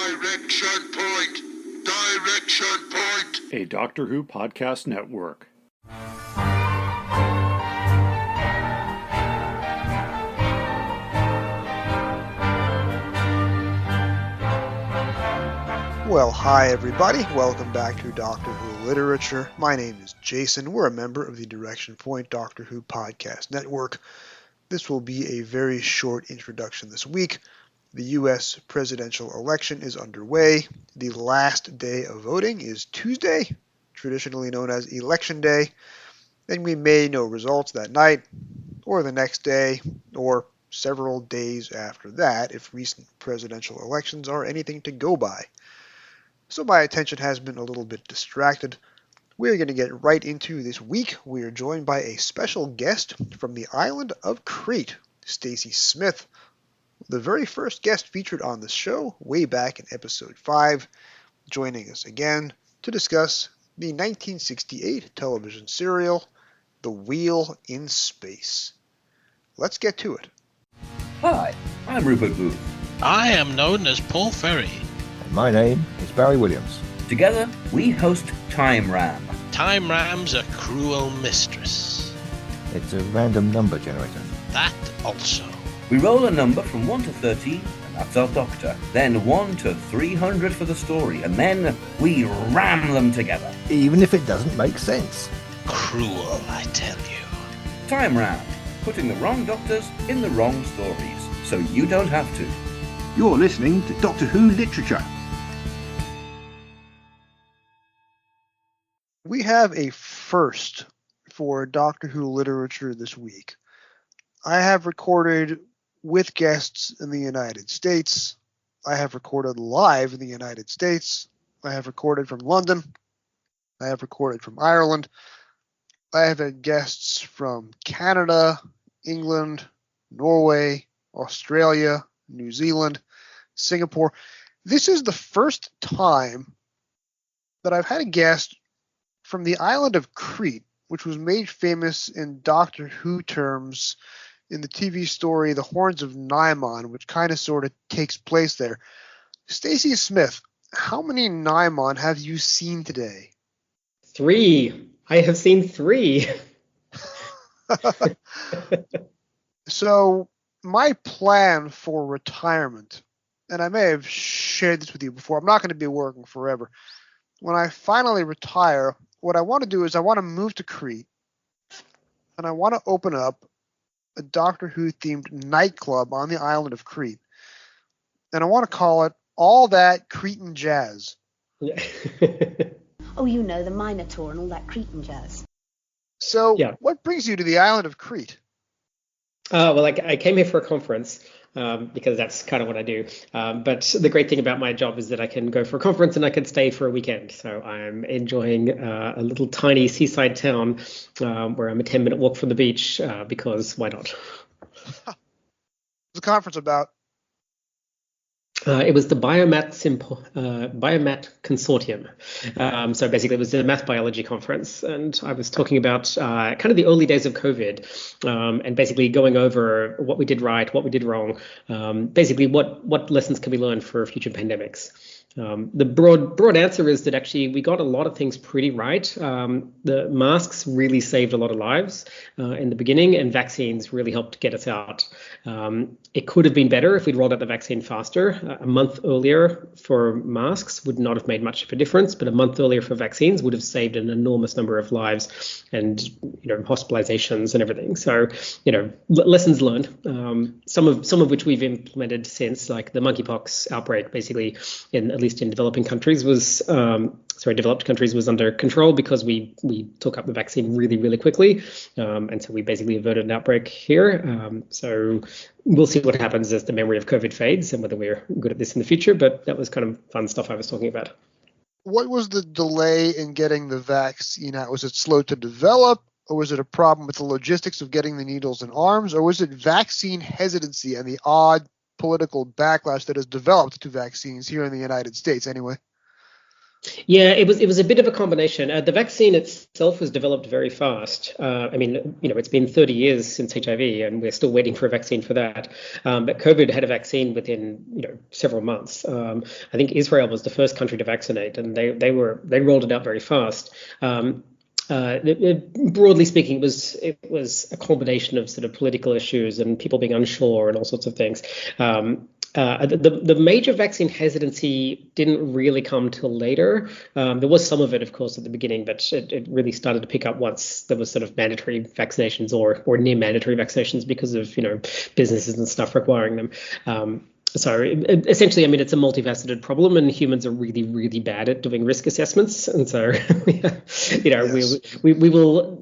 Direction point! Direction point! A Doctor Who podcast network. Well, hi everybody. Welcome back to Doctor Who Literature. My name is Jason. We're a member of the Direction Point Doctor Who podcast network. This will be a very short introduction this week. The U.S. presidential election is underway. The last day of voting is Tuesday, traditionally known as Election Day, and we may know results that night, or the next day, or several days after that if recent presidential elections are anything to go by. So my attention has been a little bit distracted. We're going to get right into this week. We are joined by a special guest from the island of Crete, Stacey Smith, the very first guest featured on the show way back in episode 5, joining us again to discuss the 1968 television serial, The Wheel in Space. Let's get to it. Hi, I'm Rupert Booth. I am known as Paul Ferry. And my name is Barry Williams. Together, we host Time Ram. Time Ram's a cruel mistress. It's a random number generator. That also. We roll a number from 1 to 30, and that's our doctor. Then 1 to 300 for the story, and then we ram them together. Even if it doesn't make sense. Cruel, I tell you. Time Ram, putting the wrong doctors in the wrong stories, so you don't have to. You're listening to Doctor Who Literature. We have a first for Doctor Who Literature this week. I have recorded with guests in the United States. I have recorded live in the United States. I have recorded from London. I have recorded from Ireland. I have had guests from Canada, England, Norway, Australia, New Zealand, Singapore. This is the first time that I've had a guest from the island of Crete, which was made famous in Doctor Who terms in the TV story The Horns of Naimon, which kind of sort of takes place there. Stacey Smith, how many Naimon have you seen today? 3. I have seen 3. So my plan for retirement, and I may have shared this with you before, I'm not going to be working forever. When I finally retire, what I want to do is I want to move to Crete, and I want to open up a Doctor Who themed nightclub on the island of Crete. And I want to call it All That Cretan Jazz. Oh, you know, the Minotaur and all that Cretan jazz. So Yeah. What brings you to the island of Crete? Well, I came here for a conference because that's kind of what I do. But the great thing about my job is that I can go for a conference and I can stay for a weekend. So I'm enjoying a little tiny seaside town where I'm a 10-minute walk from the beach because why not? What's the conference about? It was the Biomat Consortium. So basically it was the math biology conference, and I was talking about kind of the early days of COVID, and basically going over what we did right, what we did wrong, basically what lessons can we learn for future pandemics. The broad answer is that actually we got a lot of things pretty right. The masks really saved a lot of lives in the beginning, and vaccines really helped get us out. It could have been better if we'd rolled out the vaccine faster. A month earlier for masks would not have made much of a difference, but a month earlier for vaccines would have saved an enormous number of lives and hospitalizations and everything. So lessons learned. Some of which we've implemented since, like the monkeypox outbreak, basically at least in developed countries was under control because we took up the vaccine really, really quickly. And so we basically averted an outbreak here. So we'll see what happens as the memory of COVID fades and whether we're good at this in the future. But that was kind of fun stuff I was talking about. What was the delay in getting the vaccine out? Was it slow to develop, or was it a problem with the logistics of getting the needles and arms, or was it vaccine hesitancy and the odd political backlash that has developed to vaccines here in the United States anyway? Yeah, it was a bit of a combination. The vaccine itself was developed very fast. I mean, it's been 30 years since HIV, and we're still waiting for a vaccine for that. But COVID had a vaccine within, several months. I think Israel was the first country to vaccinate, and they rolled it out very fast. Broadly speaking, it was a combination of sort of political issues and people being unsure and all sorts of things. The major vaccine hesitancy didn't really come till later. There was some of it, of course, at the beginning, but it really started to pick up once there was sort of mandatory vaccinations or near mandatory vaccinations because of businesses and stuff requiring them. So essentially, I mean, it's a multifaceted problem, and humans are really, really bad at doing risk assessments. And so, yes. we will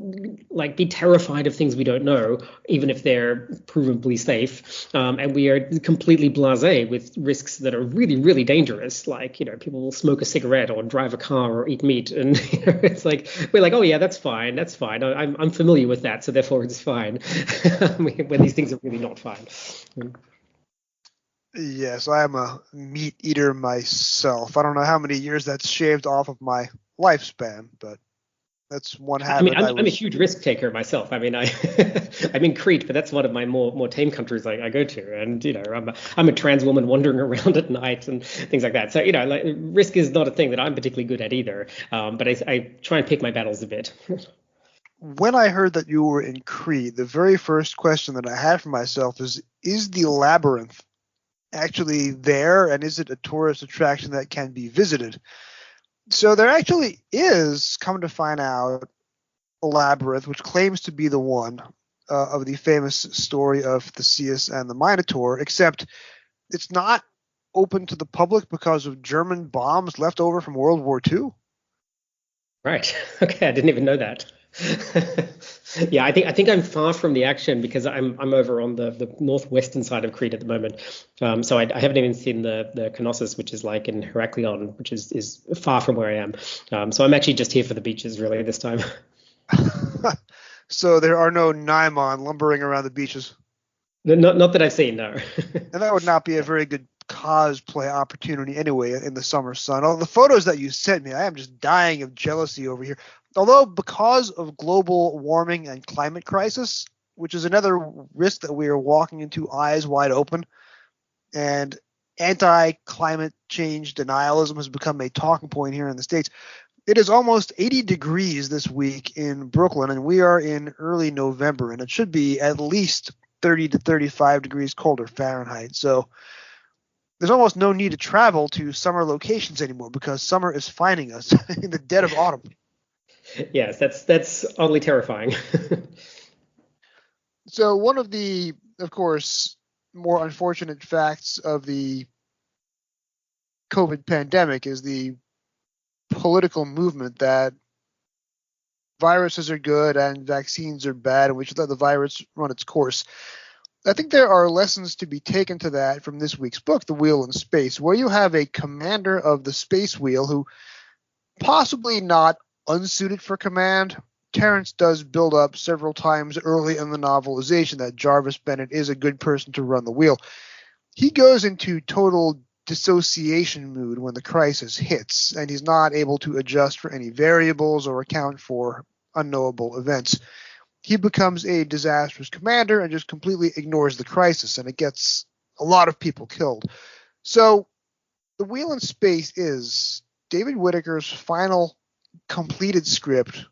be terrified of things we don't know, even if they're provably safe. And we are completely blasé with risks that are really, really dangerous. People will smoke a cigarette or drive a car or eat meat, and it's like we're like, oh yeah, that's fine. I'm familiar with that, so therefore it's fine. When these things are really not fine. Yes, I am a meat eater myself. I don't know how many years that's shaved off of my lifespan, but that's one habit. I'm a huge risk taker myself. I mean, I'm in Crete, but that's one of my more tame countries I go to, and I'm a trans woman wandering around at night and things like that. So risk is not a thing that I'm particularly good at either. But I try and pick my battles a bit. When I heard that you were in Crete, the very first question that I had for myself is the labyrinth actually there, and is it a tourist attraction that can be visited? So there actually is, come to find out, a labyrinth which claims to be the one of the famous story of Theseus and the Minotaur, except it's not open to the public because of German bombs left over from World War II. Right. Okay, I didn't even know that. Yeah, I think I'm far from the action because I'm over on the northwestern side of Crete at the moment. So I haven't even seen the Knossos, which is like in Heraklion, which is far from where I am. So I'm actually just here for the beaches really this time. So there are no Naimon lumbering around the beaches? Not that I've seen, no. And that would not be a very good cosplay opportunity anyway in the summer sun. All the photos that you sent me, I am just dying of jealousy over here. Although because of global warming and climate crisis, which is another risk that we are walking into eyes wide open, and anti-climate change denialism has become a talking point here in the States. It is almost 80 degrees this week in Brooklyn, and we are in early November, and it should be at least 30 to 35 degrees colder Fahrenheit. So there's almost no need to travel to summer locations anymore because summer is finding us in the dead of autumn. Yes, that's oddly terrifying. So one of the, of course, more unfortunate facts of the COVID pandemic is the political movement that viruses are good and vaccines are bad, and we should let the virus run its course. I think there are lessons to be taken to that from this week's book, The Wheel in Space, where you have a commander of the space wheel who possibly not unsuited for command. Terrence does build up several times early in the novelization that Jarvis Bennett is a good person to run the wheel. He goes into total dissociation mood when the crisis hits, and he's not able to adjust for any variables or account for unknowable events. He becomes a disastrous commander and just completely ignores the crisis, and it gets a lot of people killed. So The Wheel in Space is David Whitaker's final completed script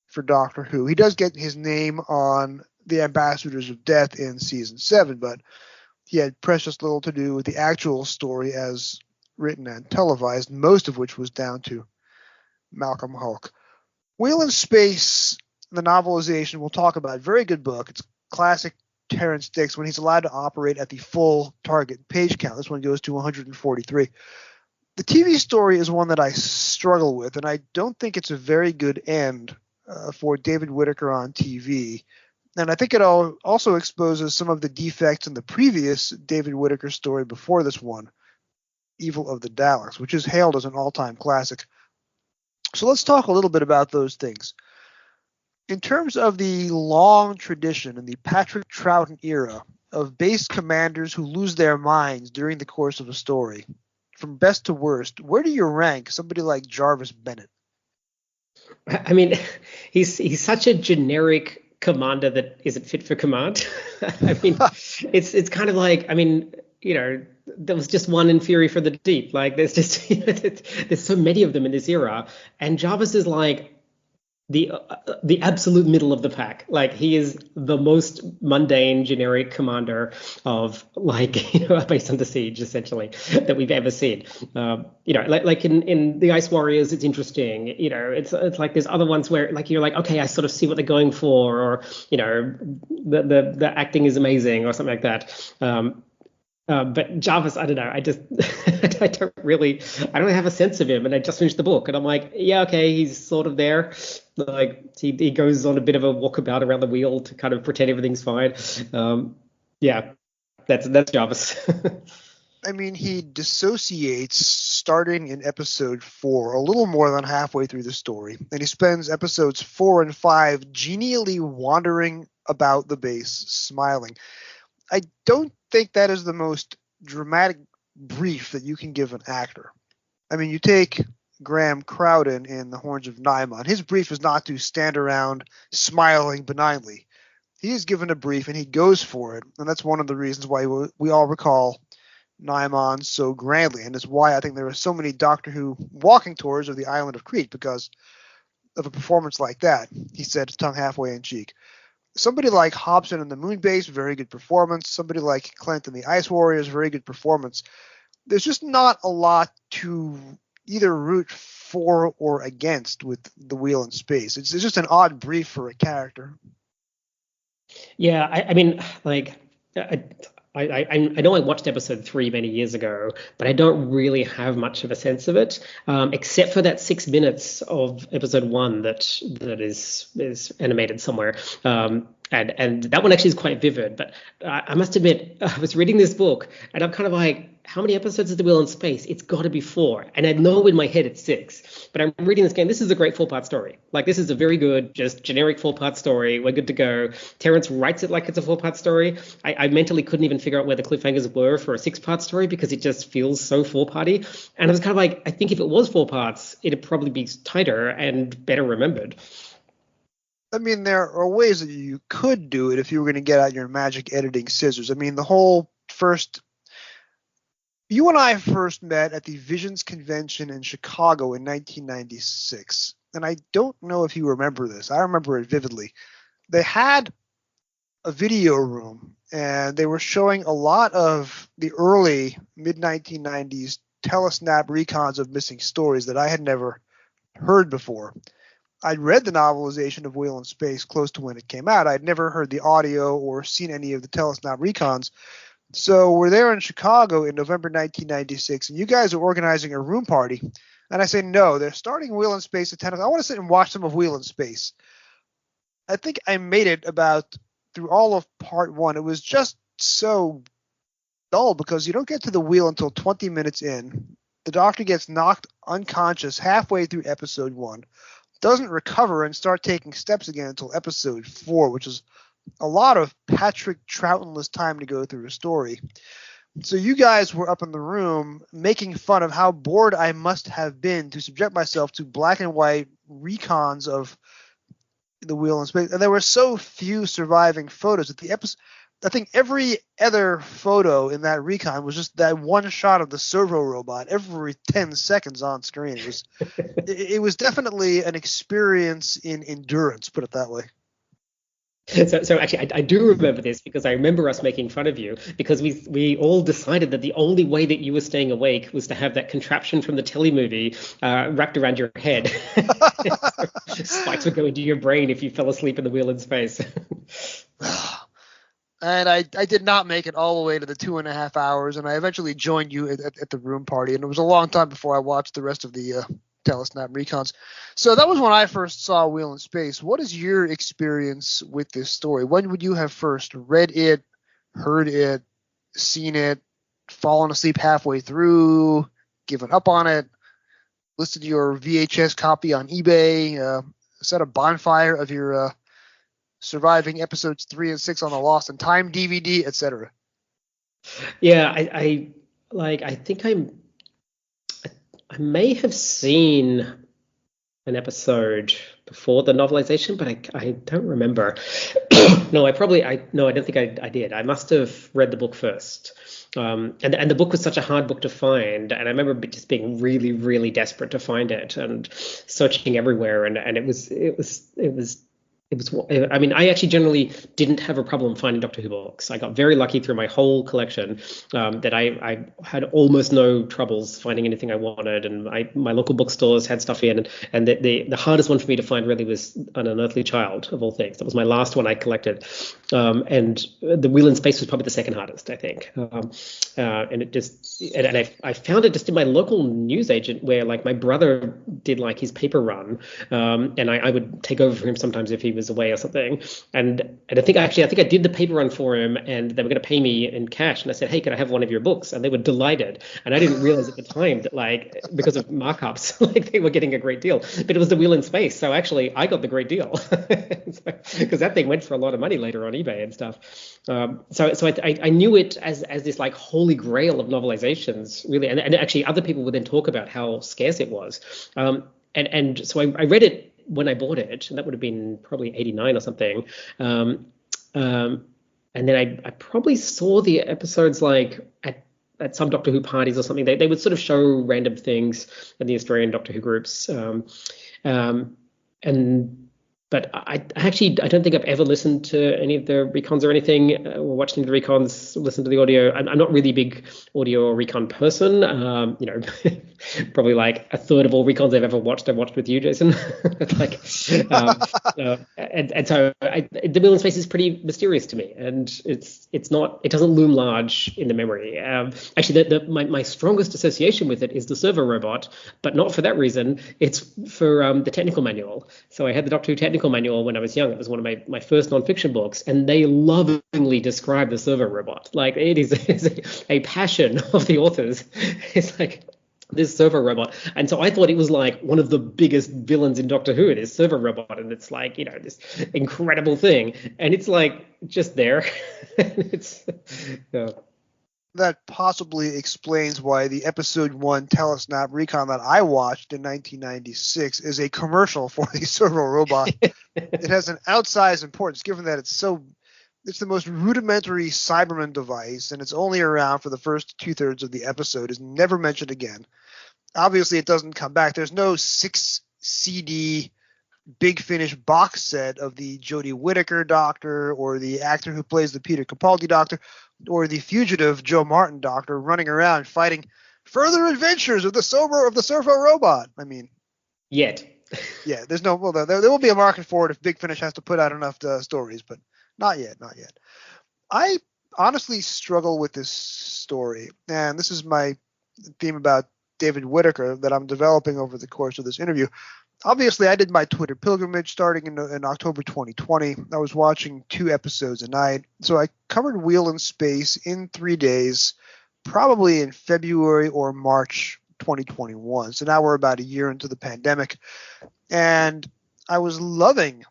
for Doctor Who. He does get his name on the Ambassadors of Death in season 7, but he had precious little to do with the actual story as written and televised, most of which was down to Malcolm Hulke. Wheel in Space, the novelization, we'll talk about. Very good book. It's classic Terrence Dicks when he's allowed to operate at the full target page count. This one goes to 143. The TV story is one that I struggle with, and I don't think it's a very good end for David Whitaker on TV. And I think it also exposes some of the defects in the previous David Whitaker story before this one, Evil of the Daleks, which is hailed as an all-time classic. So let's talk a little bit about those things. In terms of the long tradition in the Patrick Troughton era of base commanders who lose their minds during the course of a story, from best to worst, where do you rank somebody like Jarvis Bennett? I mean, he's such a generic commander that isn't fit for command. I mean, it's kind of like, I mean, there was just one in Fury for the Deep. Like, there's just there's so many of them in this era, and Jarvis is like the absolute middle of the pack. Like, he is the most mundane, generic commander of, like, based on the Siege, essentially, that we've ever seen. Like in the Ice Warriors, it's interesting. It's like there's other ones where, like, you're like, okay, I sort of see what they're going for, or the acting is amazing, or something like that. But Jarvis, I don't know. I just, I don't really have a sense of him. And I just finished the book, and I'm like, yeah, okay, he's sort of there. Like, he goes on a bit of a walkabout around the wheel to kind of pretend everything's fine. Yeah, that's Jarvis. I mean, he dissociates starting in episode 4, a little more than halfway through the story, and he spends episodes 4 and 5 genially wandering about the base, smiling. I don't think that is the most dramatic brief that you can give an actor. I mean, you take Graham Crowden in The Horns of Nymon. His brief is not to stand around smiling benignly. He is given a brief and he goes for it, and that's one of the reasons why we all recall Nymon so grandly, and it's why I think there are so many Doctor Who walking tours of the island of Crete, because of a performance like that. He said, his tongue halfway in cheek. Somebody like Hobson in the Moon Base, very good performance. Somebody like Clint in the Ice Warriors, very good performance. There's just not a lot to either root for or against with the Wheel in Space. It's just an odd brief for a character. Yeah, I mean, like, I know I watched episode 3 many years ago, but I don't really have much of a sense of it, except for that 6 minutes of episode 1 that is animated somewhere. And that one actually is quite vivid. But I must admit, I was reading this book, and I'm kind of like, how many episodes is The Wheel in Space? It's got to be 4. And I know in my head it's 6. But I'm reading this game. This is a great 4-part story. Like, this is a very good, just generic 4-part story. We're good to go. Terrence writes it like it's a 4-part story. I mentally couldn't even figure out where the cliffhangers were for a 6-part story, because it just feels so 4-party. And I was kind of like, I think if it was 4 parts, it'd probably be tighter and better remembered. I mean, there are ways that you could do it if you were going to get out your magic editing scissors. I mean, the whole first... You and I first met at the Visions Convention in Chicago in 1996. And I don't know if you remember this. I remember it vividly. They had a video room, and they were showing a lot of the early mid-1990s telesnap recons of missing stories that I had never heard before. I'd read the novelization of Wheel in Space close to when it came out. I'd never heard the audio or seen any of the telesnap recons. So we're there in Chicago in November 1996, and you guys are organizing a room party. And I say, no, they're starting Wheel in Space at 10. I want to sit and watch some of Wheel in Space. I think I made it about through all of part 1. It was just so dull because you don't get to the wheel until 20 minutes in. The Doctor gets knocked unconscious halfway through episode 1. Doesn't recover and start taking steps again until episode 4, which is a lot of Patrick Troughton-less time to go through a story. So you guys were up in the room making fun of how bored I must have been to subject myself to black and white recons of the Wheel in Space. And there were so few surviving photos at the episode. I think every other photo in that recon was just that one shot of the servo robot every 10 seconds on screen. It was definitely an experience in endurance, put it that way. So actually, I do remember this because I remember us making fun of you because we all decided that the only way that you were staying awake was to have that contraption from the telemovie wrapped around your head. So spikes would go into your brain if you fell asleep in the Wheel in Space. And I did not make it all the way to the 2.5 hours, and I eventually joined you at the room party, and it was a long time before I watched the rest of the Telesnap recons. So that was when I first saw Wheel in Space. What is your experience with this story? When would you have first read it, heard it, seen it, fallen asleep halfway through, given up on it, listed your VHS copy on eBay, set a bonfire of your surviving episodes 3 and 6 on the Lost in Time DVD, etc.? Yeah, I think I'm I may have seen an episode before the novelization, but I don't remember. No, I don't think I did. I must have read the book first. And the book was such a hard book to find, and I remember just being really, really desperate to find it and searching everywhere, and it was. I mean, I actually generally didn't have a problem finding Doctor Who books. I got very lucky through my whole collection that I had almost no troubles finding anything I wanted, and my local bookstores had stuff in. And the hardest one for me to find really was An Unearthly Child, of all things. That was my last one I collected, and The Wheel in Space was probably the second hardest, I think. And it just I found it just in my local newsagent, where like my brother did like his paper run, and I would take over for him sometimes if he was away or something, and I think I did the paper run for him, and they were going to pay me in cash, and I said, hey, could I have one of your books? And they were delighted, and I didn't realize at the time that, like, because of markups, like, they were getting a great deal, but it was The Wheel in Space, so actually I got the great deal because that thing went for a lot of money later on eBay and stuff. So I knew it as this like holy grail of novelizations, really, and actually other people would then talk about how scarce it was, and so I read it when I bought it, and that would have been probably 89 or something. And then I probably saw the episodes like at some Doctor Who parties or something. They would sort of show random things in the Australian Doctor Who groups. But I don't think I've ever listened to any of the recons or anything, or watched any of the recons, listened to the audio. I'm not really a big audio or recon person. Probably like a third of all recons I've ever watched, I've watched with you, Jason. And so The Wheel in Space is pretty mysterious to me, and it doesn't loom large in the memory. Actually, my strongest association with it is the server robot, but not for that reason. It's for the technical manual. So I had the Doctor Who technical manual when I was young. It was one of my first non-fiction books, and they lovingly describe the server robot. Like, it's a passion of the authors. It's like this server robot, and so I thought it was like one of the biggest villains in Doctor Who, this server robot, and it's like, this incredible thing, and it's like just there. It's that possibly explains why the episode 1 Telesnap recon that I watched in 1996 is a commercial for the servo robot. It has an outsized importance, given that it's the most rudimentary Cyberman device, and it's only around for the first 2/3 of the episode, is never mentioned again. Obviously, it doesn't come back. There's no 6 CD Big Finish box set of the Jodie Whittaker Doctor, or the actor who plays the Peter Capaldi Doctor, or the fugitive Joe Martin Doctor running around fighting further adventures of the servo robot. I mean, yet. Yeah, there's no. Well, there will be a market for it if Big Finish has to put out enough stories, but not yet. I honestly struggle with this story, and this is my theme about David Whitaker that I'm developing over the course of this interview. Obviously, I did my Twitter pilgrimage starting in October 2020. I was watching 2 episodes a night. So I covered Wheel in Space in 3 days, probably in February or March 2021. So now we're about a year into the pandemic. And I was loving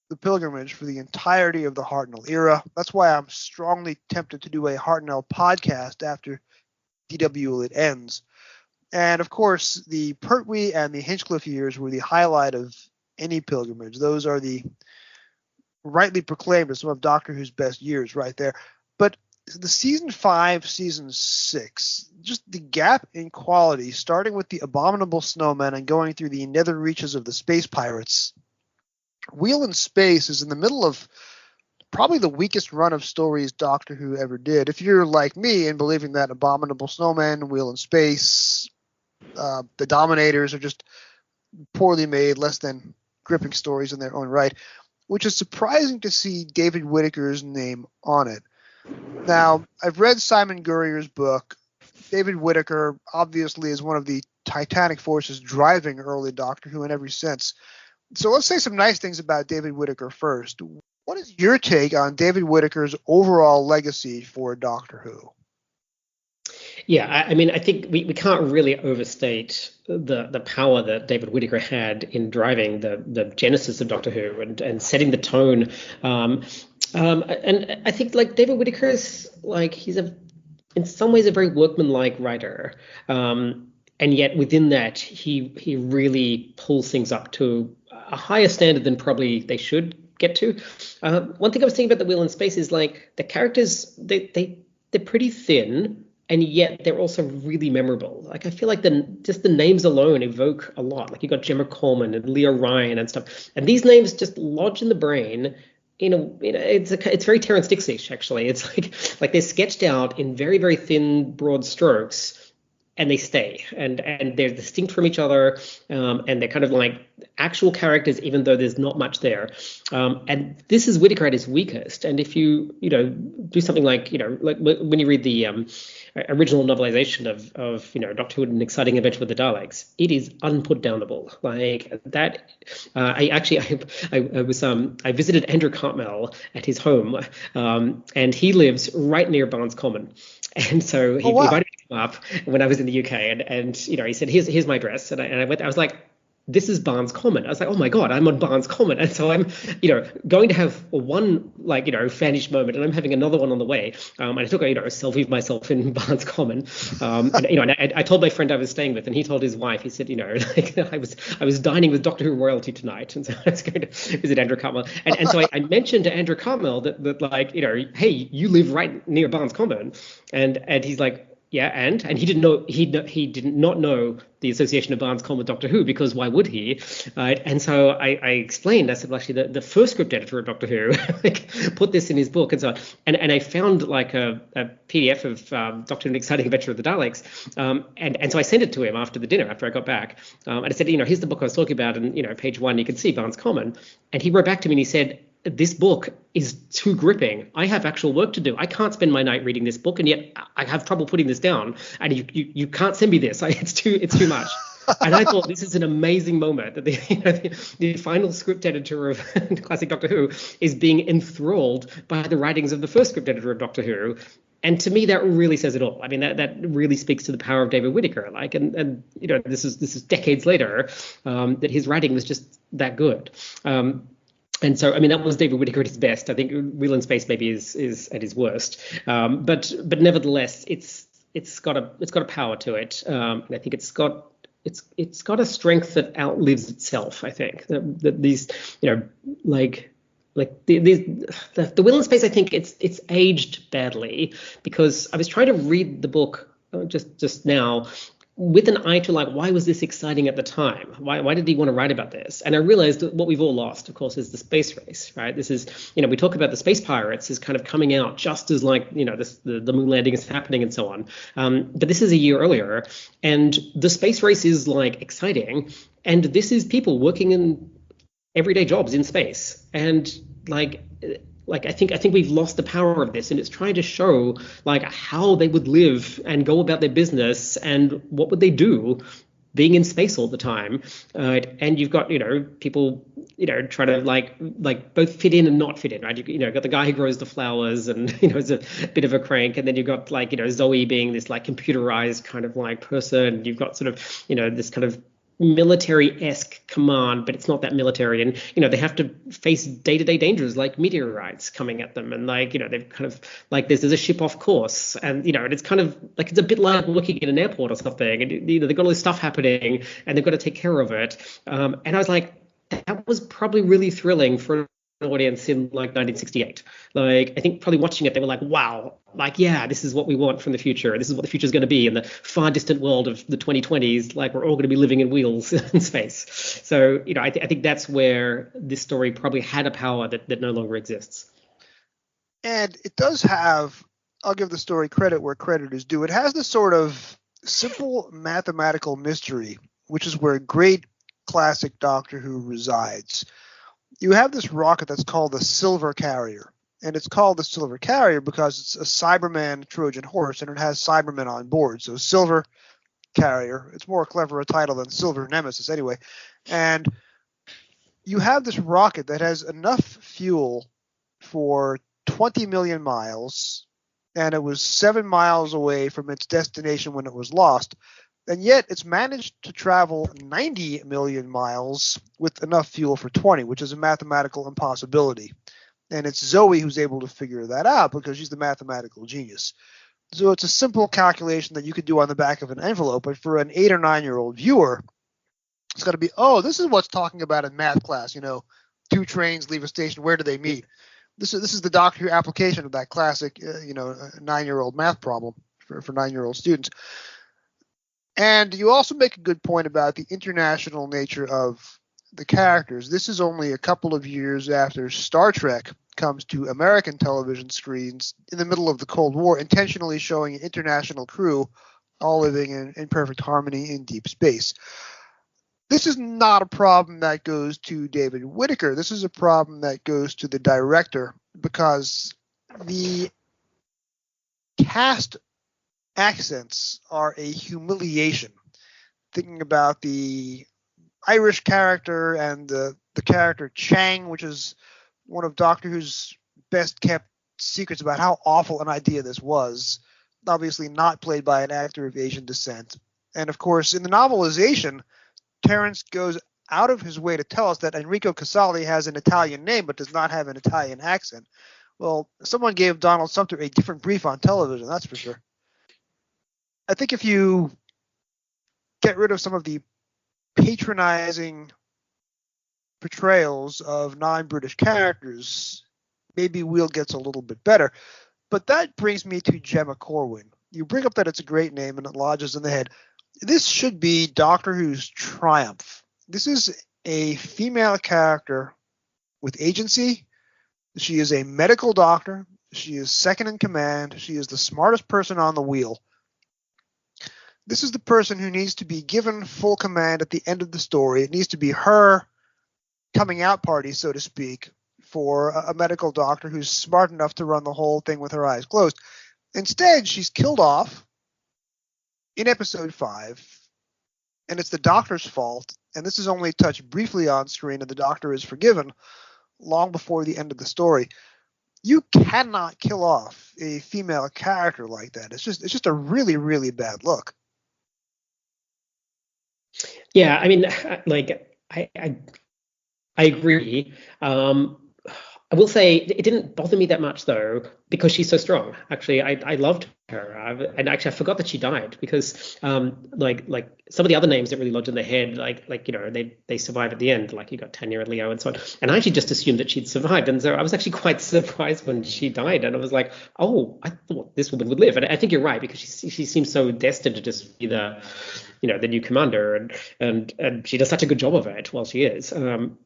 the pilgrimage for the entirety of the Hartnell era. That's why I'm strongly tempted to do a Hartnell podcast after DW Lit ends. And, of course, the Pertwee and the Hinchcliffe years were the highlight of any pilgrimage. Those are the rightly proclaimed as some of Doctor Who's best years right there. But the season 5, season 6, just the gap in quality, starting with the Abominable Snowmen and going through the nether reaches of the Space Pirates. Wheel in Space is in the middle of probably the weakest run of stories Doctor Who ever did. If you're like me and believing that Abominable Snowmen, Wheel in Space, the Dominators are just poorly made, less than gripping stories in their own right, which is surprising to see David Whitaker's name on it. Now, I've read Simon Gurrier's book. David Whitaker obviously is one of the titanic forces driving early Doctor Who in every sense. So let's say some nice things about David Whitaker first. What is your take on David Whitaker's overall legacy for Doctor Who? Yeah, I mean, I think we can't really overstate the power that David Whitaker had in driving the genesis of Doctor Who and setting the tone. And I think, like, David Whitaker is, like, he's in some ways a very workmanlike writer. and yet within that, he really pulls things up to a higher standard than probably they should get to. One thing I was thinking about the Wheel in Space is like the characters, they're pretty thin, and yet they're also really memorable. Like I feel like just the names alone evoke a lot. Like you got Gemma Coleman and Leah Ryan and stuff, and these names just lodge in the brain. It's very Terrence Dicks-ish actually. It's like they're sketched out in very, very thin, broad strokes, and they stay, and they're distinct from each other, and they're kind of like actual characters, even though there's not much there. And this is Whitaker at his weakest. And if you do something like when you read the original novelization of Doctor Who: An Exciting Adventure with the Daleks, it is unputdownable. Like that. I visited Andrew Cartmel at his home, and he lives right near Barnes Common. And so he invited me to come up when I was in the UK, and he said, here's my address, and I went. I was like, this is Barnes Common. I was like, oh my God, I'm on Barnes Common. And so I'm, going to have one fanish moment, and I'm having another one on the way. And I took a selfie of myself in Barnes Common. And I told my friend I was staying with, and he told his wife, he said, I was dining with Doctor Who royalty tonight. And so I was going to visit Andrew Cartmel. And so I mentioned to Andrew Cartmel that hey, you live right near Barnes Common. And he's like, yeah, and he didn't know he did not know the association of Barnes Common with Doctor Who, because why would he? And so I explained. I said, well, actually, the first script editor of Doctor Who put this in his book, and so and I found like a PDF of Doctor Who: An Exciting Adventure of the Daleks, and so I sent it to him after the dinner after I got back, and I said, here's the book I was talking about, and page 1 you can see Barnes Common, and he wrote back to me and he said, this book is too gripping. I have actual work to do. I can't spend my night reading this book, and yet I have trouble putting this down. And you can't send me this. It's too much. And I thought this is an amazing moment that the final script editor of classic Doctor Who is being enthralled by the writings of the first script editor of Doctor Who. And to me, that really says it all. I mean, that really speaks to the power of David Whitaker. And this is decades later that his writing was just that good. And so, I mean, that was David Whitaker at his best. I think Wheel in Space maybe is at his worst. But nevertheless, it's got a power to it. And I think it's got a strength that outlives itself. I think that these, the Wheel in Space, I think it's aged badly, because I was trying to read the book just now with an eye to why was this exciting at the time? Why did he want to write about this? And I realized that what we've all lost, of course, is the space race, right? This is, we talk about the space pirates is kind of coming out just as the moon landing is happening and so on. But this is a year earlier, and the space race is exciting. And this is people working in everyday jobs in space. And I think we've lost the power of this, and it's trying to show how they would live and go about their business and what would they do being in space all the time. And you've got, people, trying to both fit in and not fit in, right? You've got the guy who grows the flowers and, is a bit of a crank. And then you've got Zoe being this computerized kind of person. You've got sort of, this kind of military-esque command, but it's not that military, and they have to face day-to-day dangers like meteorites coming at them, and they've kind of there's a ship off course, and and it's kind of it's a bit like looking at an airport or something, and they've got all this stuff happening and they've got to take care of it, and I was like, that was probably really thrilling for an audience in 1968. I think probably watching it, they were like, wow, yeah, this is what we want from the future. This is what the future is going to be in the far distant world of the 2020s. We're all going to be living in wheels in space. So, I think that's where this story probably had a power that no longer exists. And it does have, I'll give the story credit where credit is due. It has this sort of simple mathematical mystery, which is where great classic Doctor Who resides. You have this rocket that's called the Silver Carrier, and it's called the Silver Carrier because it's a Cyberman Trojan horse, and it has Cybermen on board. So Silver Carrier, it's more clever a title than Silver Nemesis anyway. And you have this rocket that has enough fuel for 20 million miles, and it was 7 miles away from its destination when it was lost. And yet it's managed to travel 90 million miles with enough fuel for 20, which is a mathematical impossibility. And it's Zoe who's able to figure that out because she's the mathematical genius. So it's a simple calculation that you could do on the back of an envelope, but for an 8 or 9-year-old viewer, it's got to be, oh, this is what's talking about in math class. Two trains leave a station. Where do they meet? This is the Doctor Who application of that classic, 9-year-old math problem for 9-year-old students. And you also make a good point about the international nature of the characters. This is only a couple of years after Star Trek comes to American television screens in the middle of the Cold War, intentionally showing an international crew all living in perfect harmony in deep space. This is not a problem that goes to David Whitaker. This is a problem that goes to the director, because the cast accents are a humiliation. Thinking about the Irish character and the character Chang, which is one of Doctor Who's best kept secrets about how awful an idea this was, obviously not played by an actor of Asian descent. And of course, in the novelization, Terence goes out of his way to tell us that Enrico Casali has an Italian name but does not have an Italian accent. Well, someone gave Donald Sumter a different brief on television, that's for sure. I think if you get rid of some of the patronizing portrayals of non-British characters, maybe Wheel gets a little bit better. But that brings me to Gemma Corwin. You bring up that it's a great name and it lodges in the head. This should be Doctor Who's triumph. This is a female character with agency. She is a medical doctor. She is second in command. She is the smartest person on the wheel. This is the person who needs to be given full command at the end of the story. It needs to be her coming out party, so to speak, for a medical doctor who's smart enough to run the whole thing with her eyes closed. Instead, she's killed off in episode 5, and it's the Doctor's fault, and this is only touched briefly on screen, and the Doctor is forgiven long before the end of the story. You cannot kill off a female character like that. It's just a really, really bad look. Yeah, I mean, I agree. I will say it didn't bother me that much, though, because she's so strong. Actually, I loved her. And actually, I forgot that she died, because like some of the other names that really lodged in the head, they survive at the end. Like you got Tanya and Leo and so on. And I actually just assumed that she'd survived. And so I was actually quite surprised when she died. And I was like, oh, I thought this woman would live. And I think you're right, because she seems so destined to just be the new commander. And she does such a good job of it while she is. And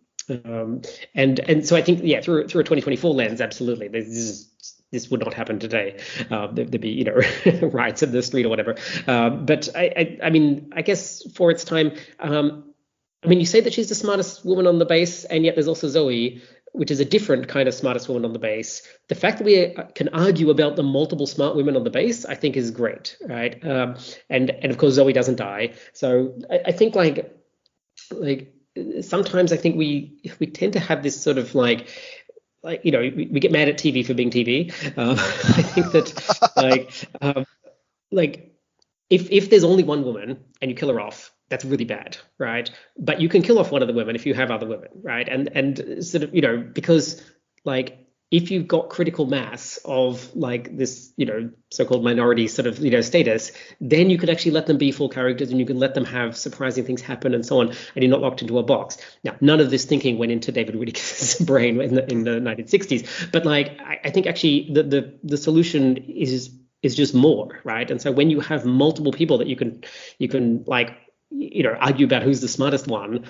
so I think, yeah, through a 2024 lens, absolutely, this would not happen today. There'd be riots in the street or whatever. But I mean, I guess for its time, I mean, you say that she's the smartest woman on the base, and yet there's also Zoe, which is a different kind of smartest woman on the base. The fact that we can argue about the multiple smart women on the base, I think, is great, right? And of course Zoe doesn't die. So I think like sometimes I think we tend to have this sort of we get mad at TV for being TV. I think that if there's only one woman and you kill her off, that's really bad, right? But you can kill off one of the women if you have other women, right? And sort of, because if you've got critical mass of this, so-called minority sort of, status, then you could actually let them be full characters, and you can let them have surprising things happen and so on, and you're not locked into a box. Now, none of this thinking went into David Whitaker's brain in the 1960s, but I think actually the solution is just more, right? And so when you have multiple people that you can argue about who's the smartest one,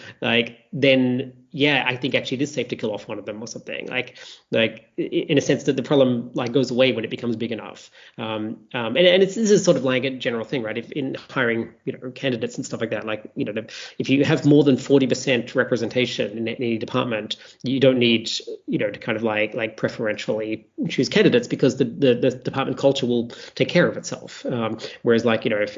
then yeah, I think actually it is safe to kill off one of them or something. In a sense that the problem goes away when it becomes big enough. And this is sort of a general thing, right? If in hiring candidates and stuff like that, if you have more than 40% representation in any department, you don't need to kind of preferentially choose candidates, because the department culture will take care of itself. Whereas if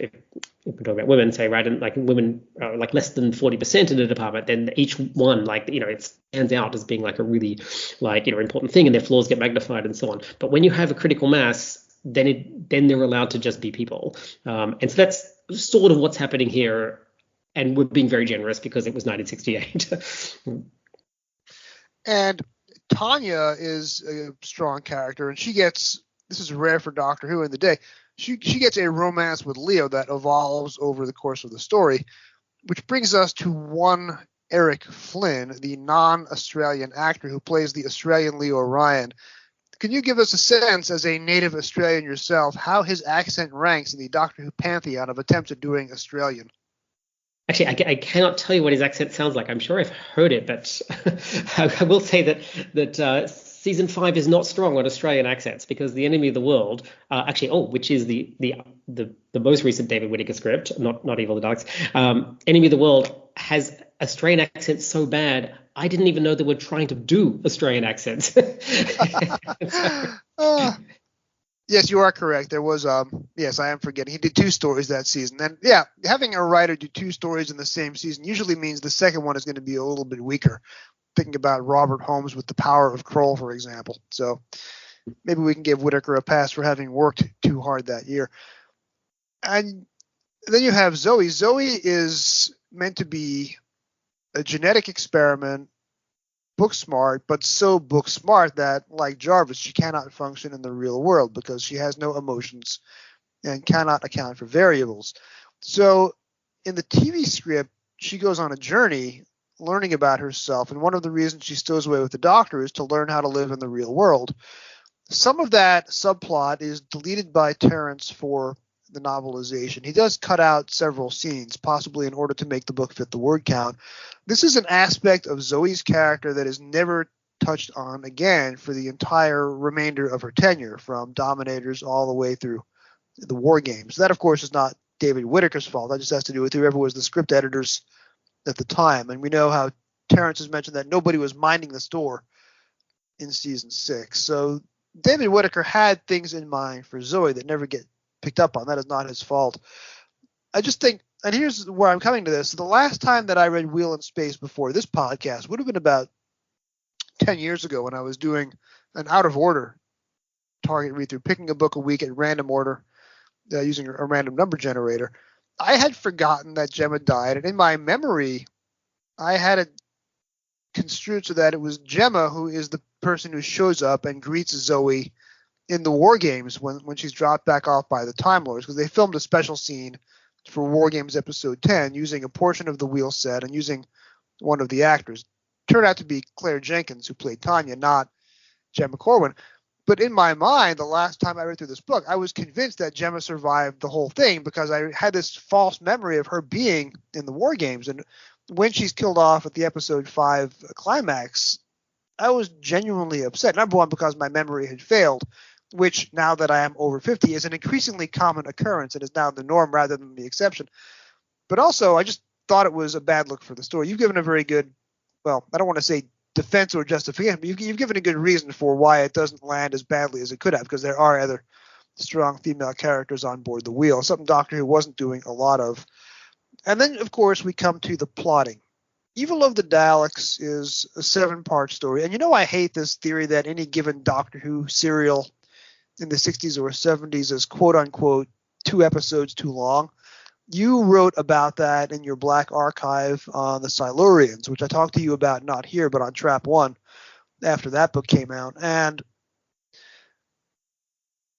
we're talking about women, say, right, and women are less than 40% in a department, then each one it stands out as being a really important thing, and their flaws get magnified and so on. But when you have a critical mass, then they're allowed to just be people. And so that's sort of what's happening here. And we're being very generous because it was 1968. And Tanya is a strong character, and this is rare for Doctor Who in the day, she gets a romance with Leo that evolves over the course of the story, which brings us to one Eric Flynn, the non-Australian actor who plays the Australian Leo Ryan. Can you give us a sense, as a native Australian yourself, how his accent ranks in the Doctor Who pantheon of attempts at doing Australian? Actually, I cannot tell you what his accent sounds like. I'm sure I've heard it, but I will say that season 5 is not strong on Australian accents, because the Enemy of the World, which is the most recent David Whitaker script, not Evil of the Daleks, Enemy of the World has Australian accents so bad I didn't even know they were trying to do Australian accents. Yes, you are correct. There was, yes, I am forgetting. He did 2 stories that season. And yeah, having a writer do 2 stories in the same season usually means the second one is going to be a little bit weaker. Thinking about Robert Holmes with The Power of Kroll, for example. So maybe we can give Whitaker a pass for having worked too hard that year. And then you have Zoe. Zoe is meant to be a genetic experiment, book smart, but so book smart that, like Jarvis, she cannot function in the real world because she has no emotions and cannot account for variables. So in the TV script, she goes on a journey learning about herself, and one of the reasons she stows away with the Doctor is to learn how to live in the real world. Some of that subplot is deleted by Terrence for the novelization. He does cut out several scenes, possibly in order to make the book fit the word count. This is an aspect of Zoe's character that is never touched on again for the entire remainder of her tenure, from Dominators all the way through the War Games. That, of course, is not David Whitaker's fault. That just has to do with whoever was the script editors at the time. And we know how Terrence has mentioned that nobody was minding the store in season 6. So David Whitaker had things in mind for Zoe that never get picked up on. That is not his fault. I just think, and here's where I'm coming to this. The last time that I read Wheel in Space before this podcast would have been about 10 years ago, when I was doing an out of order target read through, picking a book a week at random order using a random number generator. I had forgotten that Gemma died, and in my memory, I had it construed so that it was Gemma who is the person who shows up and greets Zoe in the War Games when she's dropped back off by the Time Lords, because they filmed a special scene for War Games episode 10 using a portion of the wheel set and using one of the actors. Turned out to be Claire Jenkins, who played Tanya, not Gemma Corwin. But in my mind, the last time I read through this book, I was convinced that Gemma survived the whole thing, because I had this false memory of her being in the War Games. And when she's killed off at the episode 5 climax, I was genuinely upset. Number one, because my memory had failed, which, now that I am over 50, is an increasingly common occurrence and is now the norm rather than the exception. But also, I just thought it was a bad look for the story. You've given a very good, well, I don't want to say defense or justification, but you've given a good reason for why it doesn't land as badly as it could have, because there are other strong female characters on board the wheel, something Doctor Who wasn't doing a lot of. And then, of course, we come to the plotting. Evil of the Daleks is a 7-part story. And you know, I hate this theory that any given Doctor Who serial in the 60s or 70s is quote-unquote 2 episodes too long. You wrote about that in your Black Archive on the Silurians, which I talked to you about not here, but on Trap 1 after that book came out. And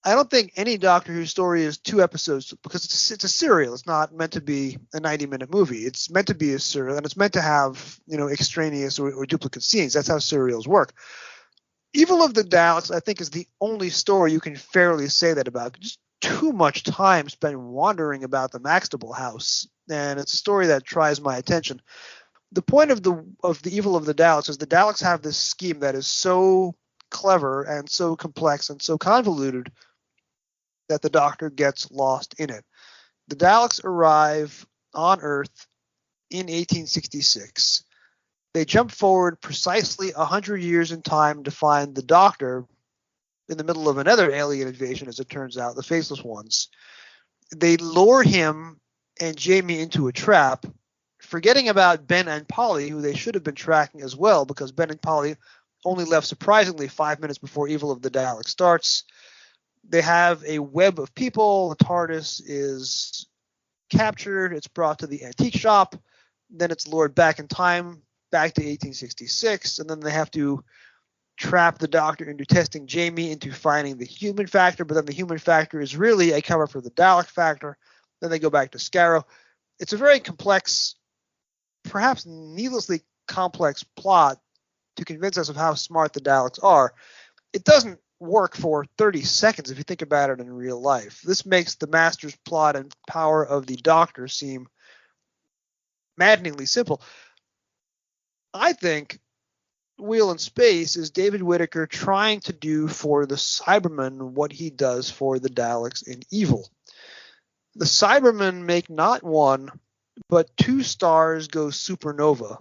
I don't think any Doctor Who story is 2 episodes, because it's a serial. It's not meant to be a 90-minute movie. It's meant to be a serial, and it's meant to have, extraneous or duplicate scenes. That's how serials work. Evil of the Daleks, I think, is the only story you can fairly say that about. Just too much time spent wandering about the Maxtable house, and it's a story that tries my attention. The point of the Evil of the Daleks is the Daleks have this scheme that is so clever and so complex and so convoluted that the Doctor gets lost in it. The Daleks arrive on Earth in 1866. They jump forward precisely 100 years in time to find the Doctor in the middle of another alien invasion, as it turns out, the Faceless Ones. They lure him and Jamie into a trap, forgetting about Ben and Polly, who they should have been tracking as well, because Ben and Polly only left surprisingly 5 minutes before Evil of the Daleks starts. They have a web of people. The TARDIS is captured. It's brought to the antique shop. Then it's lured back in time, back to 1866, and then they have to trap the Doctor into testing Jamie into finding the human factor, but then the human factor is really a cover for the Dalek factor. Then they go back to Scarrow. It's a very complex, perhaps needlessly complex plot to convince us of how smart the Daleks are. It doesn't work for 30 seconds if you think about it in real life. This makes the Master's plot and power of the Doctor seem maddeningly simple. I think Wheel in Space is David Whitaker trying to do for the Cybermen what he does for the Daleks in Evil. The Cybermen make not one, but 2 stars go supernova,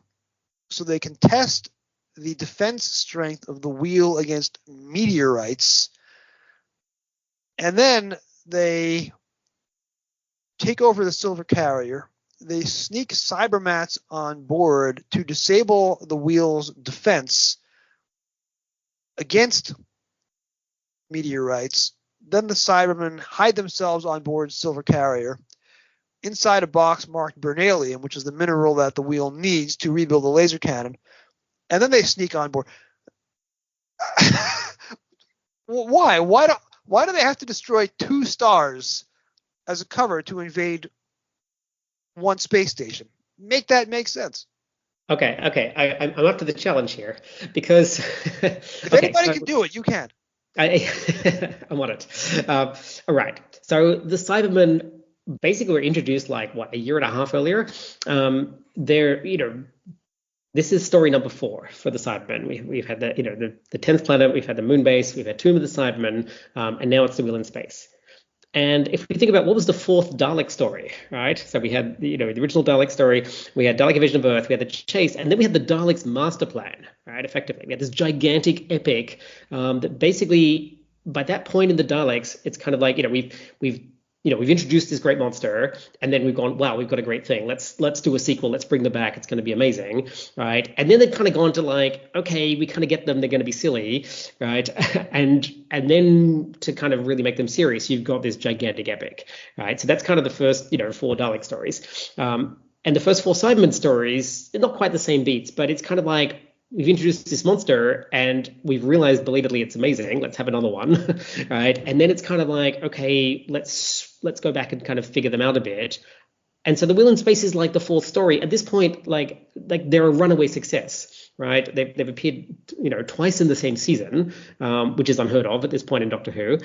so they can test the defense strength of the Wheel against meteorites, and then they take over the Silver Carrier. They sneak Cybermats on board to disable the Wheel's defense against meteorites. Then the Cybermen hide themselves on board Silver Carrier inside a box marked beryllium, which is the mineral that the Wheel needs to rebuild the laser cannon. And then they sneak on board. Why? Why do they have to destroy 2 stars as a cover to invade one space station? Make that make sense. Okay. I'm up to the challenge here because if anybody can do it, you can. I'm on it. All right. So the Cybermen basically were introduced like a year and a half earlier. This is story number 4 for the Cybermen. We've had the 10th planet, we've had the moon base, we've had Tomb of the Cybermen, and now it's the Wheel in Space. And if we think about what was the 4th Dalek story, right? So we had the original Dalek story, we had Dalek Invasion of Earth, we had the chase, and then we had the Daleks master plan, right? Effectively, we had this gigantic epic that basically, by that point in the Daleks, it's kind of like we've introduced this great monster, and then we've gone, wow, we've got a great thing. Let's do a sequel. Let's bring them back. It's going to be amazing, right? And then they've kind of gone to like, okay, we kind of get them. They're going to be silly, right? and then to kind of really make them serious, you've got this gigantic epic, right? So that's kind of the first, 4 Dalek stories. And the first 4 Cybermen stories, they're not quite the same beats, but it's kind of like, we've introduced this monster and we've realized belatedly it's amazing. Let's have another one, right? And then it's kind of like, okay, let's go back and kind of figure them out a bit. And so the Wheel in Space is like the 4th story. At this point, like they're a runaway success, right? They've appeared, twice in the same season, which is unheard of at this point in Doctor Who.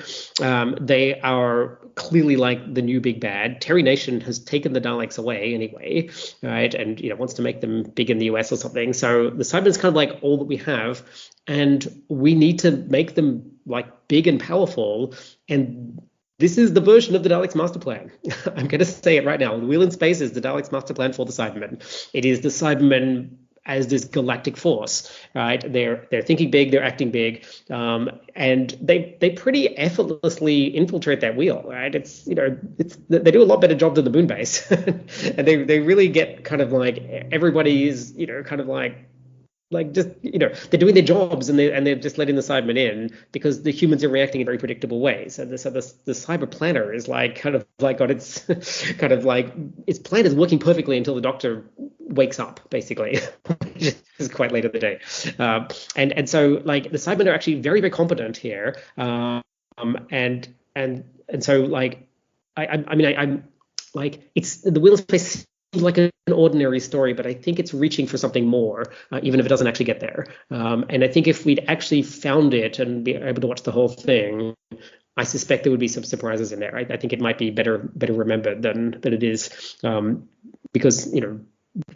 They are clearly like the new big bad. Terry Nation has taken the Daleks away anyway, right? And wants to make them big in the US or something. So the Cybermen's kind of like all that we have, and we need to make them like big and powerful. And this is the version of the Daleks master plan. I'm going to say it right now. The Wheel in Space is the Daleks master plan for the Cybermen. It is the Cybermen as this galactic force, right? They're thinking big, they're acting big, and they pretty effortlessly infiltrate that wheel, right? They do a lot better job than the moon base, and they really get kind of like everybody is kind of like just they're doing their jobs and they're just letting the Cybermen in because the humans are reacting in very predictable ways. And the cyber planner is like kind of like got its kind of like its plan is working perfectly until the Doctor wakes up, basically, which is quite late in the day. And so like the Cybermen are actually very, very competent here. And so like I'm like it's the Wheel of Space like an ordinary story, but I think it's reaching for something more, even if it doesn't actually get there. And I think if we'd actually found it and be able to watch the whole thing, I suspect there would be some surprises in there. I think it might be better remembered than it is, because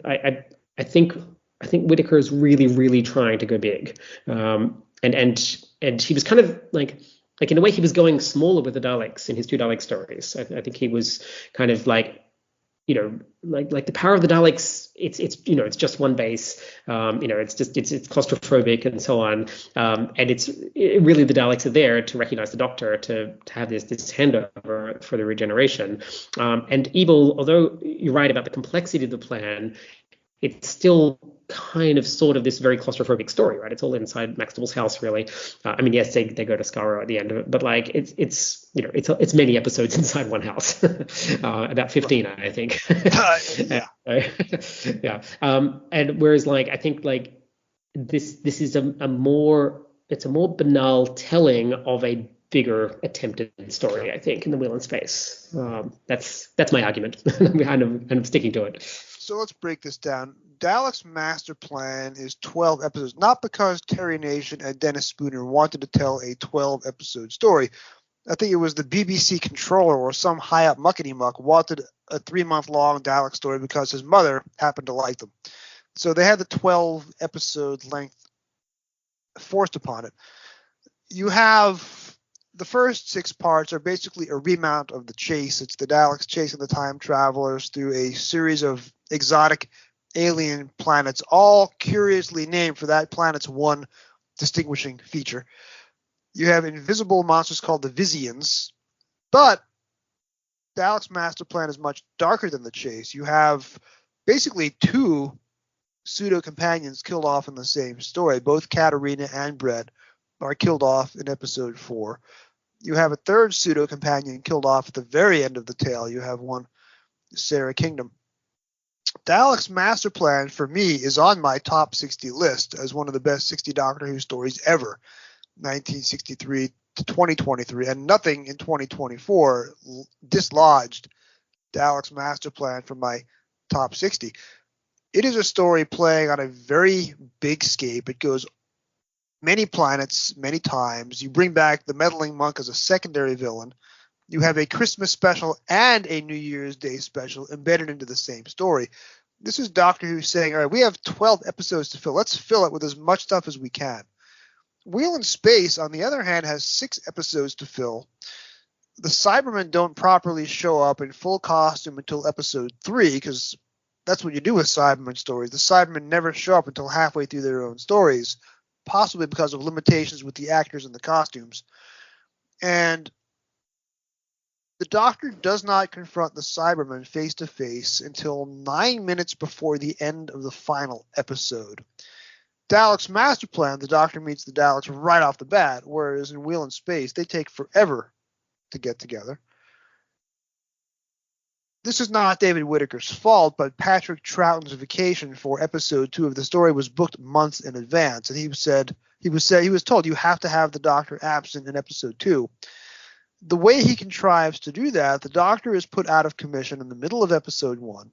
I think Whitaker is really, really trying to go big, and he was kind of like in a way he was going smaller with the Daleks in his 2 Dalek stories. I think he was kind of like. Like the power of the Daleks, it's just one base, it's claustrophobic and so on, and it's really the Daleks are there to recognize the Doctor to have this handover for the regeneration, and Evil, although you're right about the complexity of the plan, it's still kind of sort of this very claustrophobic story, right? It's all inside Maxwell's house, really. Yes, they go to Skaro at the end of it, but like it's many episodes inside one house, about 15, I think. Yeah. And whereas like I think like this is a more it's a more banal telling of a bigger attempted story, I think, in the Wheel in Space. That's my argument. I'm sticking to it. So let's break this down. Dalek's master plan is 12 episodes, not because Terry Nation and Dennis Spooner wanted to tell a 12-episode story. I think it was the BBC controller or some high-up muckety-muck wanted a 3-month-long Dalek story because his mother happened to like them. So they had the 12-episode length forced upon it. You have the first 6 parts are basically a remount of the chase. It's the Daleks chasing the time travelers through a series of exotic alien planets, all curiously named for that planet's one distinguishing feature. You have invisible monsters called the Vizians, but Dalek's master plan is much darker than the chase. You have basically 2 pseudo-companions killed off in the same story. Both Katarina and Brett are killed off in episode 4. You have a 3rd pseudo-companion killed off at the very end of the tale. You have one, Sarah Kingdom. Dalek's master plan, for me, is on my top 60 list as one of the best 60 Doctor Who stories ever, 1963 to 2023, and nothing in 2024 dislodged Dalek's master plan from my top 60. It is a story playing on a very big scape. It goes many planets, many times. You bring back the meddling monk as a secondary villain. You have a Christmas special and a New Year's Day special embedded into the same story. This is Doctor Who saying, all right, we have 12 episodes to fill. Let's fill it with as much stuff as we can. Wheel in Space, on the other hand, has 6 episodes to fill. The Cybermen don't properly show up in full costume until episode 3, because that's what you do with Cybermen stories. The Cybermen never show up until halfway through their own stories, possibly because of limitations with the actors and the costumes. And the Doctor does not confront the Cybermen face-to-face until 9 minutes before the end of the final episode. Dalek's master plan, the Doctor meets the Daleks right off the bat, whereas in Wheel in Space, they take forever to get together. This is not David Whitaker's fault, but Patrick Troughton's vacation for episode 2 of the story was booked months in advance, and he was told you have to have the Doctor absent in episode 2. The way he contrives to do that, the Doctor is put out of commission in the middle of episode 1.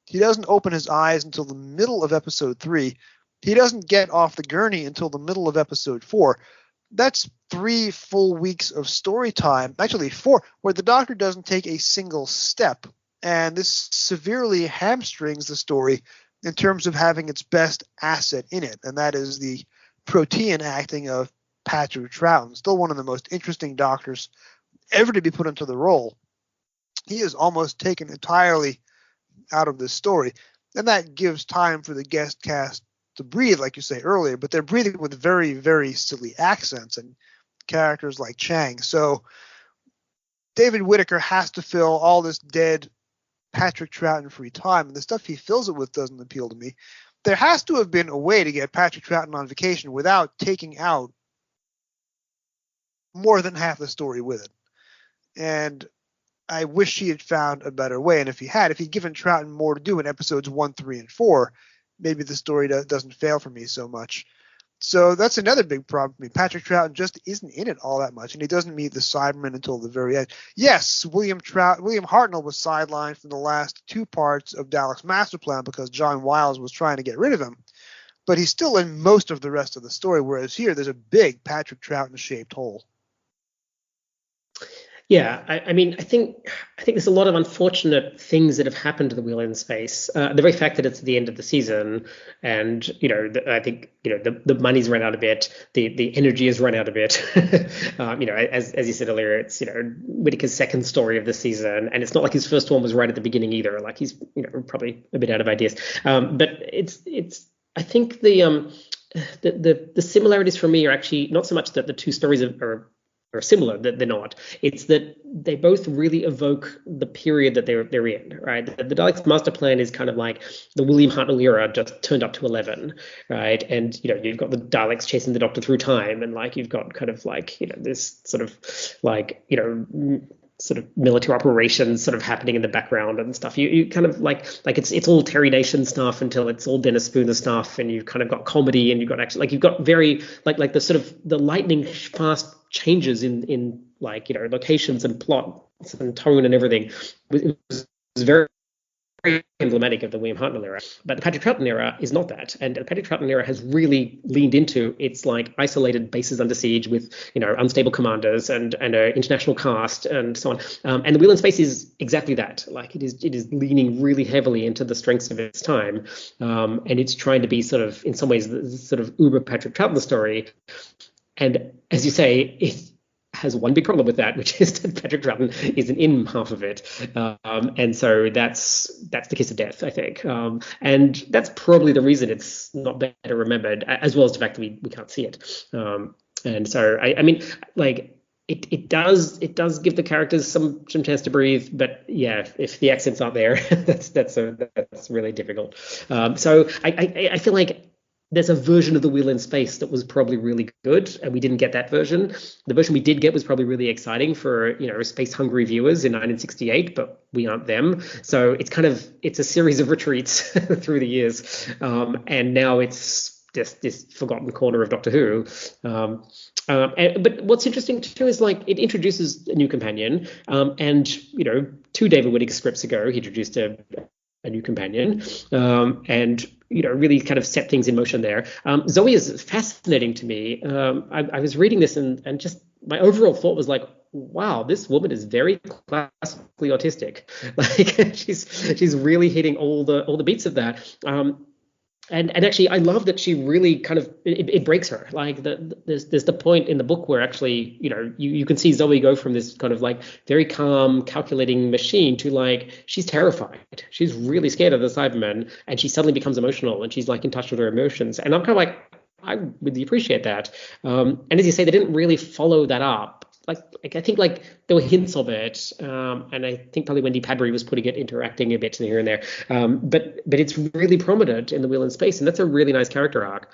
He doesn't open his eyes until the middle of episode 3. He doesn't get off the gurney until the middle of episode 4. That's 3 full weeks of story time, actually 4, where the Doctor doesn't take a single step. And this severely hamstrings the story in terms of having its best asset in it, and that is the protean acting of Patrick Troughton, still one of the most interesting Doctors ever to be put into the role. He is almost taken entirely out of this story, and that gives time for the guest cast to breathe, like you say earlier, but they're breathing with very, very silly accents and characters like Chang. So David Whitaker has to fill all this dead Patrick Troughton free time, and the stuff he fills it with doesn't appeal to me. There has to have been a way to get Patrick Troughton on vacation without taking out more than half the story with it. And I wish he had found a better way. And if he'd given Troughton more to do in episodes 1, 3, and 4, maybe the story doesn't fail for me so much. So that's another big problem for me. Patrick Troughton just isn't in it all that much, and he doesn't meet the Cybermen until the very end. Yes, William Hartnell was sidelined from the last 2 parts of Dalek's master plan because John Wiles was trying to get rid of him, but he's still in most of the rest of the story, whereas here there's a big Patrick Troughton-shaped hole. Yeah, I mean, I think there's a lot of unfortunate things that have happened to the Wheel in Space. The very fact that it's at the end of the season, and I think the money's run out a bit, the energy has run out a bit. As you said earlier, it's Whitaker's second story of the season, and it's not like his first one was right at the beginning either. Like he's probably a bit out of ideas. But it's I think the similarities for me are actually not so much that the 2 stories are similar, that they're not. It's that they both really evoke the period that they're in, right? The Daleks master plan is kind of like the William Hartnell era just turned up to 11, right? And you've got the Daleks chasing the Doctor through time, and like you've got kind of like this sort of like sort of military operations sort of happening in the background and stuff. You kind of like it's all Terry Nation stuff until it's all Dennis Spooner stuff, and you've kind of got comedy, and you've got actually you've got very like the sort of the lightning fast changes in like locations and plot and tone and everything. It was very emblematic of the William Hartnell era, but the Patrick Troughton era is not that, and the Patrick Troughton era has really leaned into its like isolated bases under siege with unstable commanders and an international cast and so on, and the Wheel in Space is exactly that. Like it is leaning really heavily into the strengths of its time, and it's trying to be sort of in some ways the sort of uber Patrick Troughton story, and as you say, it has one big problem with that, which is that Patrick Troughton isn't in half of it, and so that's the kiss of death, I think, and that's probably the reason it's not better remembered, as well as the fact that we can't see it, and so I mean, like it does give the characters some chance to breathe, but yeah, if the accents aren't there, that's really difficult. So I feel like there's a version of the Wheel in Space that was probably really good, and we didn't get that version. The version we did get was probably really exciting for space-hungry viewers in 1968, but we aren't them. So it's a series of retreats through the years, and now it's just this forgotten corner of Doctor Who. But what's interesting too is like it introduces a new companion, and 2 David Whitaker scripts ago, he introduced a new companion, and really kind of set things in motion there. Zoe is fascinating to me. I was reading this and just my overall thought was like, wow, this woman is very classically autistic. Like she's really hitting all the beats of that. And actually, I love that she really kind of it breaks her. Like there's the point in the book where actually you can see Zoe go from this kind of like very calm, calculating machine to like she's terrified. She's really scared of the Cybermen, and she suddenly becomes emotional, and she's like in touch with her emotions. And I'm kind of like, I really appreciate that. And as you say, they didn't really follow that up. Like I think like there were hints of it, and I think probably Wendy Padbury was putting it interacting a bit here and there. But it's really prominent in the Wheel in Space, and that's a really nice character arc.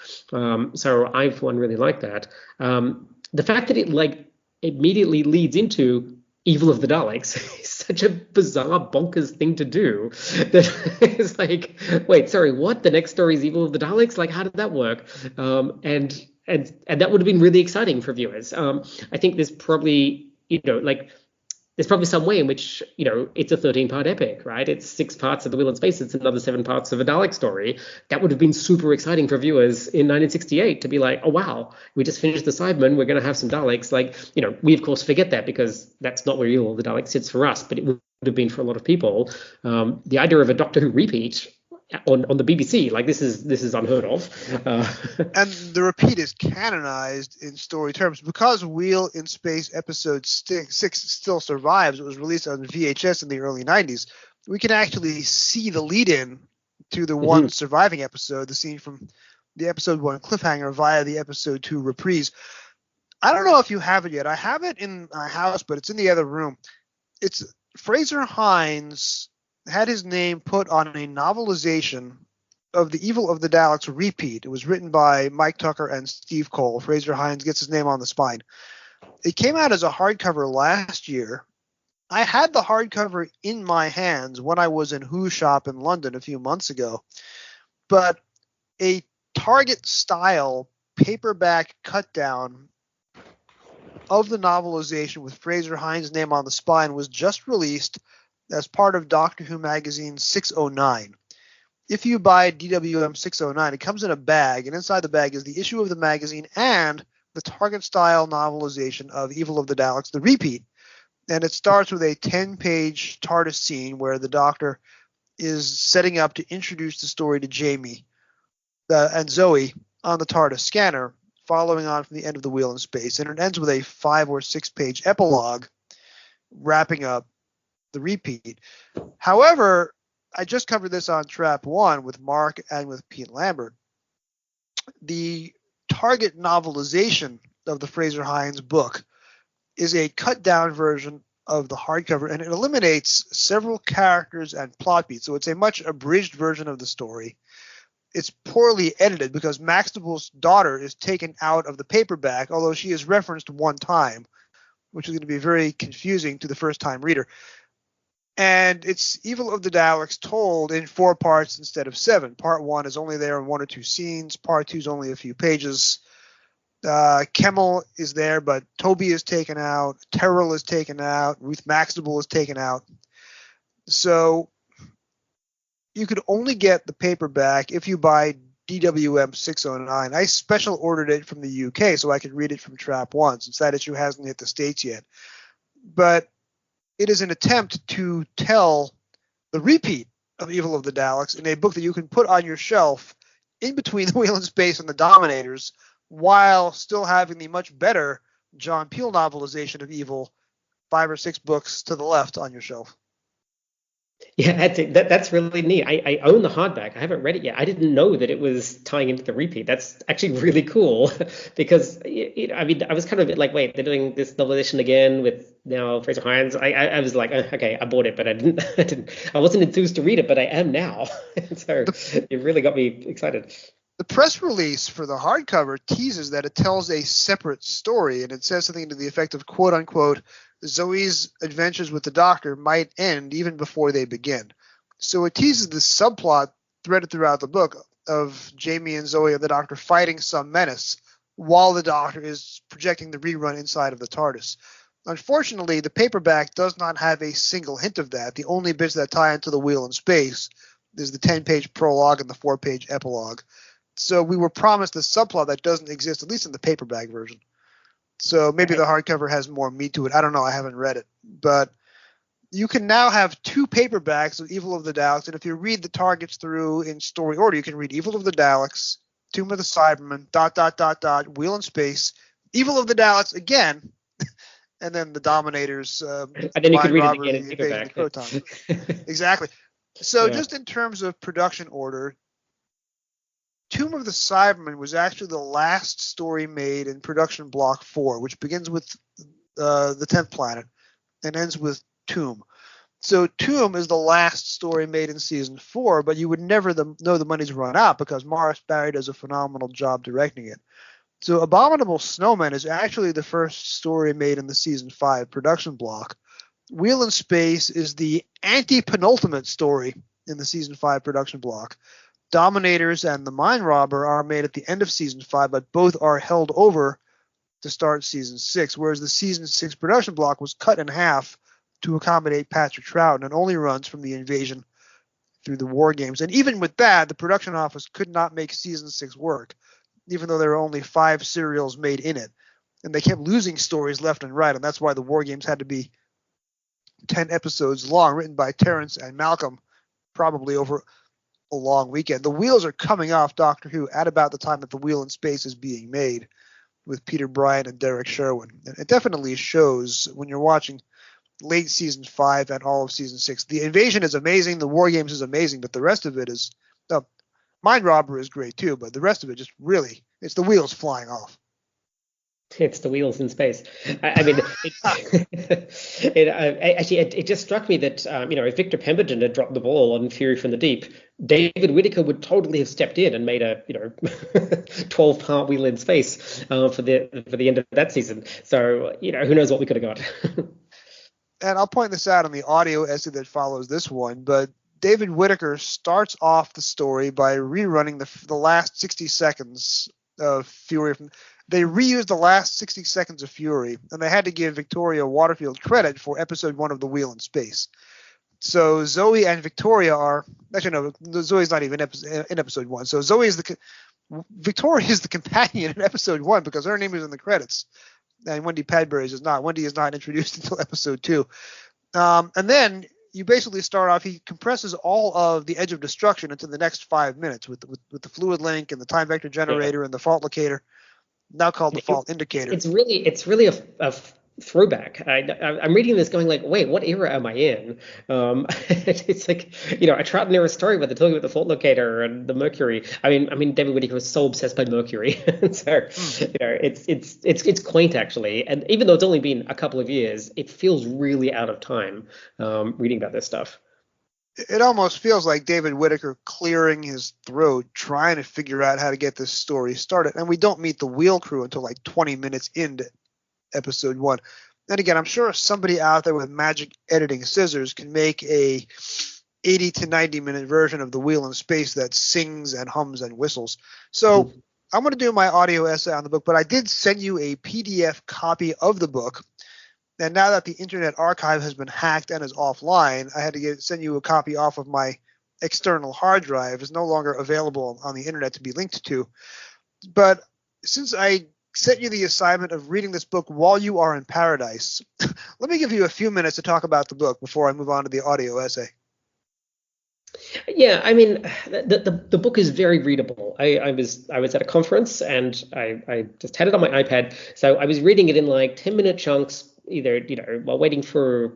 So I for one really like that. The fact that it like immediately leads into Evil of the Daleks is such a bizarre, bonkers thing to do. That it's like, wait, sorry, what? The next story is Evil of the Daleks? Like, how did that work? And that would have been really exciting for viewers. I think there's probably, there's probably some way in which, it's a 13-part epic, right? It's 6 parts of the Wheel in Space. It's another 7 parts of a Dalek story. That would have been super exciting for viewers in 1968 to be like, oh, wow, we just finished the Cybermen. We're going to have some Daleks. Like, we, of course, forget that because that's not where Evil of the Daleks sits for us, but it would have been for a lot of people. The idea of a Doctor Who repeat on the BBC, like this is unheard of. And the repeat is canonized in story terms because Wheel in Space episode 6 still survives. It was released on VHS in the early 90s. We can actually see the lead-in to the one surviving episode, the scene from the episode 1 cliffhanger via the episode 2 reprise. I don't know if you have it yet. I have it in my house, but it's in the other room. It's Fraser Hines had his name put on a novelization of the Evil of the Daleks repeat. It was written by Mike Tucker and Steve Cole. Fraser Hines gets his name on the spine. It came out as a hardcover last year. I had the hardcover in my hands when I was in Who Shop in London a few months ago. But a Target-style paperback cut-down of the novelization with Fraser Hines' name on the spine was just released as part of Doctor Who Magazine 609. If you buy DWM 609, it comes in a bag, and inside the bag is the issue of the magazine and the Target-style novelization of Evil of the Daleks, the repeat. And it starts with a 10-page TARDIS scene where the Doctor is setting up to introduce the story to Jamie and Zoe on the TARDIS scanner, following on from the end of the Wheel in Space. And it ends with a 5 or 6 page epilogue wrapping up the repeat. However, I just covered this on Trap 1 with Mark and with Pete Lambert. The Target novelization of the Fraser Hines book is a cut-down version of the hardcover, and it eliminates several characters and plot beats. So it's a much abridged version of the story. It's poorly edited because Maxtable's daughter is taken out of the paperback, although she is referenced one time. which is going to be very confusing to the first-time reader. And it's Evil of the Daleks told in 4 parts instead of 7. Part 1 is only there in 1 or 2 scenes. Part 2 is only a few pages. Kemmel is there, but Toby is taken out. Terrell is taken out. Ruth Maxtable is taken out. So you could only get the paperback if you buy DWM 609. I special ordered it from the UK so I could read it from Trap 1, since that issue hasn't hit the States yet. But it is an attempt to tell the repeat of Evil of the Daleks in a book that you can put on your shelf in between the Wheel in Space and the Dominators, while still having the much better John Peel novelization of Evil 5 or 6 books to the left on your shelf. Yeah, that's really neat. I own the hardback. I haven't read it yet. I didn't know that it was tying into the repeat. That's actually really cool because, I mean, I was kind of a bit like, wait, they're doing this novelization again with now Fraser Hines. I was like, okay, I bought it, but I wasn't enthused to read it, but I am now. So it really got me excited. The press release for the hardcover teases that it tells a separate story, and it says something to the effect of, quote unquote, Zoe's adventures with the Doctor might end even before they begin. So it teases the subplot threaded throughout the book of Jamie and Zoe and the Doctor fighting some menace while the Doctor is projecting the rerun inside of the TARDIS. Unfortunately, the paperback does not have a single hint of that. The only bits that tie into the Wheel in Space is the 10-page prologue and the 4-page epilogue. So we were promised a subplot that doesn't exist, at least in the paperback version. So maybe the hardcover has more meat to it. I don't know. I haven't read it. But you can now have 2 paperbacks of Evil of the Daleks. And if you read the targets through in story order, you can read Evil of the Daleks, Tomb of the Cybermen, ... Wheel in Space, Evil of the Daleks again, and then the Dominators. And then you could read it again in paperback. Exactly. So just in terms of production order, Tomb of the Cybermen was actually the last story made in production block 4, which begins with the 10th planet and ends with Tomb. So Tomb is the last story made in season 4, but you would never know the money's run out because Morris Barry does a phenomenal job directing it. So Abominable Snowmen is actually the first story made in the season 5 production block. Wheel in Space is the anti-penultimate story in the season 5 production block. Dominators and the Mind Robber are made at the end of season 5, but both are held over to start season 6, whereas the season 6 production block was cut in half to accommodate Patrick Troughton and only runs from the invasion through the War Games. And even with that, the production office could not make season 6 work, even though there were only 5 serials made in it. And they kept losing stories left and right, and that's why the War Games had to be 10 episodes long, written by Terrence and Malcolm, probably over a long weekend. The wheels are coming off Doctor Who at about the time that the Wheel in Space is being made with Peter Bryant and Derek Sherwin. And it definitely shows when you're watching late season 5 and all of season 6. The invasion is amazing. The War Games is amazing, but the rest of it is Mind Robber is great too, but the rest of it just really, it's the wheels flying off. It's the wheels in space. I mean, it just struck me that, if Victor Pemberton had dropped the ball on Fury from the Deep, David Whitaker would totally have stepped in and made a, 12-part Wheel in Space for the end of that season. So, who knows what we could have got. And I'll point this out in the audio essay that follows this one, but David Whitaker starts off the story by rerunning the last 60 seconds of Fury from... They reused the last 60 seconds of Fury, and they had to give Victoria Waterfield credit for episode 1 of The Wheel in Space. So Zoe and Victoria are... Actually, no, Zoe's not even in episode 1. So Victoria is the companion in episode 1 because her name is in the credits. And Wendy Padbury's is not. Wendy is not introduced until episode 2. And then you basically start off, he compresses all of the Edge of Destruction into the next 5 minutes with the fluid link and the time vector generator and the fault locator. Now called the fault indicator. It's really a throwback. I'm reading this going like, wait, what era am I in? It's like, a Troughton era story where they're talking about the fault locator and the Mercury. I mean, David Whitaker was so obsessed by Mercury. So, it's quaint actually. And even though it's only been a couple of years, it feels really out of time reading about this stuff. It almost feels like David Whitaker clearing his throat, trying to figure out how to get this story started. And we don't meet the wheel crew until like 20 minutes into episode 1. And again, I'm sure somebody out there with magic editing scissors can make a 80 to 90 minute version of The Wheel in Space that sings and hums and whistles. So I'm going to do my audio essay on the book, but I did send you a PDF copy of the book. And now that the Internet Archive has been hacked and is offline, I had to send you a copy off of my external hard drive. It's no longer available on the Internet to be linked to. But since I sent you the assignment of reading this book while you are in paradise, let me give you a few minutes to talk about the book before I move on to the audio essay. Yeah, I mean, the book is very readable. I was at a conference and I just had it on my iPad, so I was reading it in like 10-minute chunks, either while waiting for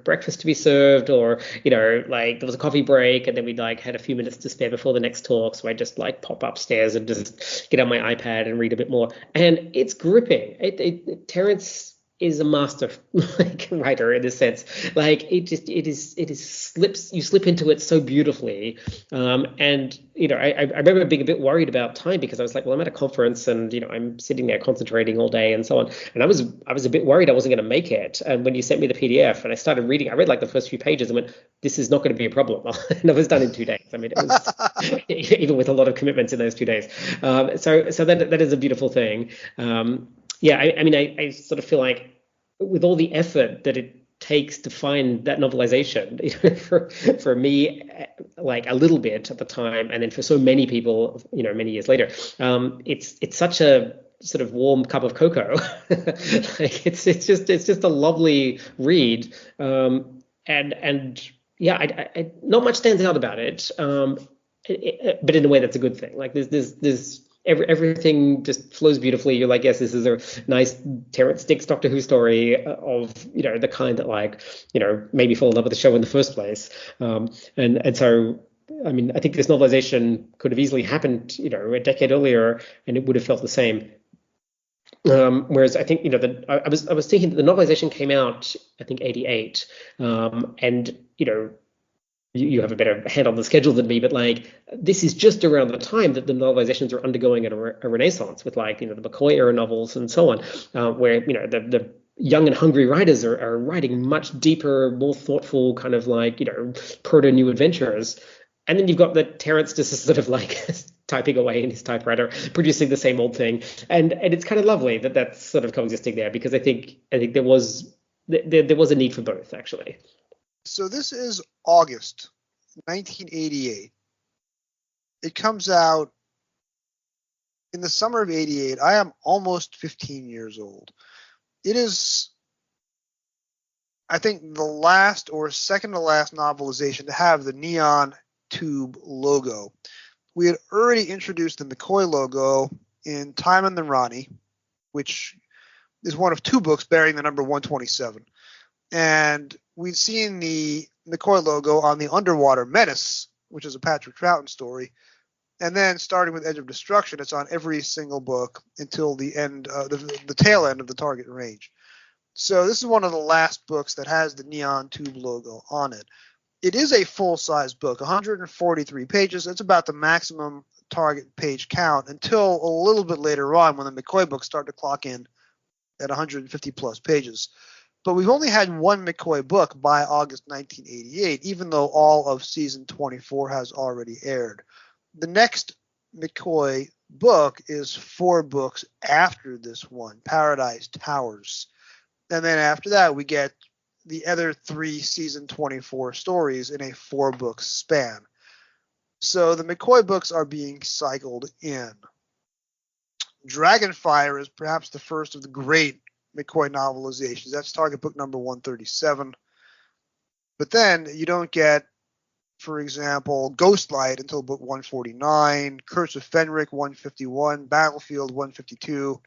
breakfast to be served, or like there was a coffee break, and then we like had a few minutes to spare before the next talk, so I just like pop upstairs and just get on my iPad and read a bit more, and it's gripping. Terrence is a master writer in a sense. Like you slip into it so beautifully. And I remember being a bit worried about time, because I was like, well, I'm at a conference and I'm sitting there concentrating all day and so on. And I was a bit worried I wasn't going to make it. And when you sent me the PDF and I started reading, I read like the first few pages and went, this is not going to be a problem. And it was done in 2 days. I mean, it was even with a lot of commitments in those 2 days. So that is a beautiful thing. I sort of feel like with all the effort that it takes to find that novelization, for me, like a little bit at the time, and then for so many people, many years later, it's such a sort of warm cup of cocoa. Like it's just a lovely read, and not much stands out about it, but in a way that's a good thing. Like there's everything just flows beautifully. You're like, yes, this is a nice Terrence Dicks Doctor Who story of the kind that maybe fall in love with the show in the first place. And so, I mean, I think this novelization could have easily happened a decade earlier, and it would have felt the same. Whereas I think I was thinking that the novelization came out, I think, 88, and you have a better hand on the schedule than me, but like this is just around the time that the novelizations are undergoing a renaissance with the McCoy era novels and so on, where the young and hungry writers are writing much deeper, more thoughtful kind of proto new adventures. And then you've got the Terrence just sort of like typing away in his typewriter, producing the same old thing, and it's kind of lovely that that's sort of coexisting there, because I think there was a need for both, actually. So this is August 1988. It comes out in the summer of 88. I am almost 15 years old. It is, I think, the last or second to last novelization to have the neon tube logo. We had already introduced the McCoy logo in Time and the Ronnie, which is one of 2 books bearing the number 127. And we'd seen the McCoy logo on the Underwater Menace, which is a Patrick Troughton story. And then starting with Edge of Destruction, it's on every single book until the end, the tail end of the Target range. So this is one of the last books that has the neon tube logo on it. It is a full-size book, 143 pages. It's about the maximum Target page count until a little bit later on when the McCoy books start to clock in at 150-plus pages. But we've only had one McCoy book by August 1988, even though all of season 24 has already aired. The next McCoy book is 4 books after this one, Paradise Towers. And then after that, we get the other 3 season 24 stories in a 4-book span. So the McCoy books are being cycled in. Dragonfire is perhaps the first of the great McCoy novelizations. That's Target book number 137. But then you don't get, for example, Ghostlight until book 149, Curse of Fenric 151, Battlefield 152,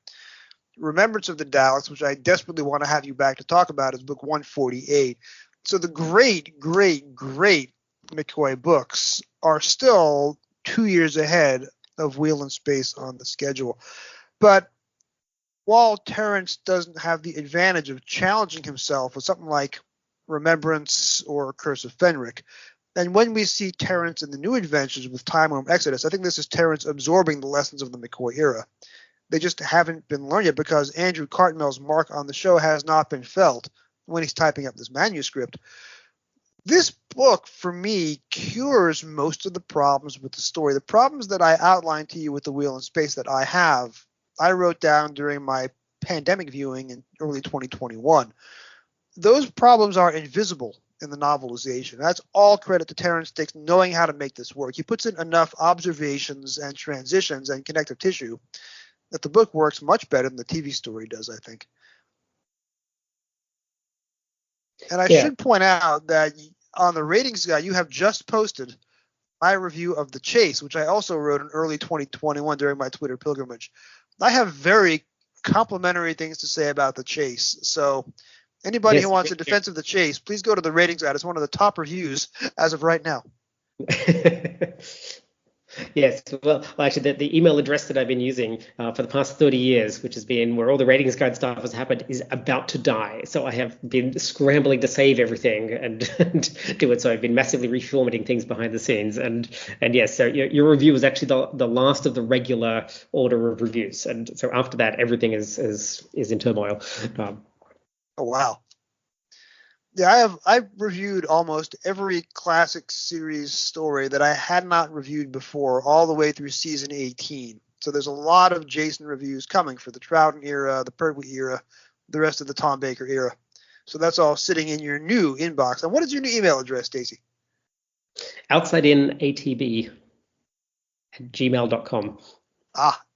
Remembrance of the Daleks, which I desperately want to have you back to talk about, is book 148. So the great, great, great McCoy books are still 2 years ahead of Wheel in Space on the schedule. But while Terrence doesn't have the advantage of challenging himself with something like Remembrance or Curse of Fenric, and when we see Terrence in the new adventures with Time Worm Exodus, I think this is Terrence absorbing the lessons of the McCoy era. They just haven't been learned yet because Andrew Cartmell's mark on the show has not been felt when he's typing up this manuscript. This book, for me, cures most of the problems with the story. The problems that I outlined to you with The Wheel in Space that I wrote down during my pandemic viewing in early 2021. Those problems are invisible in the novelization. That's all credit to Terrence Dicks knowing how to make this work. He puts in enough observations and transitions and connective tissue that the book works much better than the TV story does, I think. And I should point out that on the ratings guide, you have just posted my review of The Chase, which I also wrote in early 2021 during my Twitter pilgrimage. I have very complimentary things to say about The Chase. So anybody who wants a defense of The Chase, please go to the ratings guide. It's one of the top reviews as of right now. Yes, well, actually, the email address that I've been using for the past 30 years, which has been where all the ratings guide stuff has happened, is about to die. So I have been scrambling to save everything and do it. So I've been massively reformatting things behind the scenes. And yes, so your review was actually the last of the regular order of reviews. And so after that, everything is in turmoil. Oh, wow. Yeah, I've reviewed almost every classic series story that I had not reviewed before, all the way through season 18. So there's a lot of Jason reviews coming for the Troughton era, the Pertwee era, the rest of the Tom Baker era. So that's all sitting in your new inbox. And what is your new email address, Stacey? outsideinatb@gmail.com.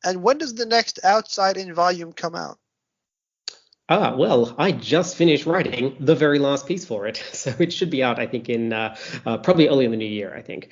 And when does the next Outside In volume come out? Well, I just finished writing the very last piece for it, so it should be out, I think, in probably early in the new year, I think.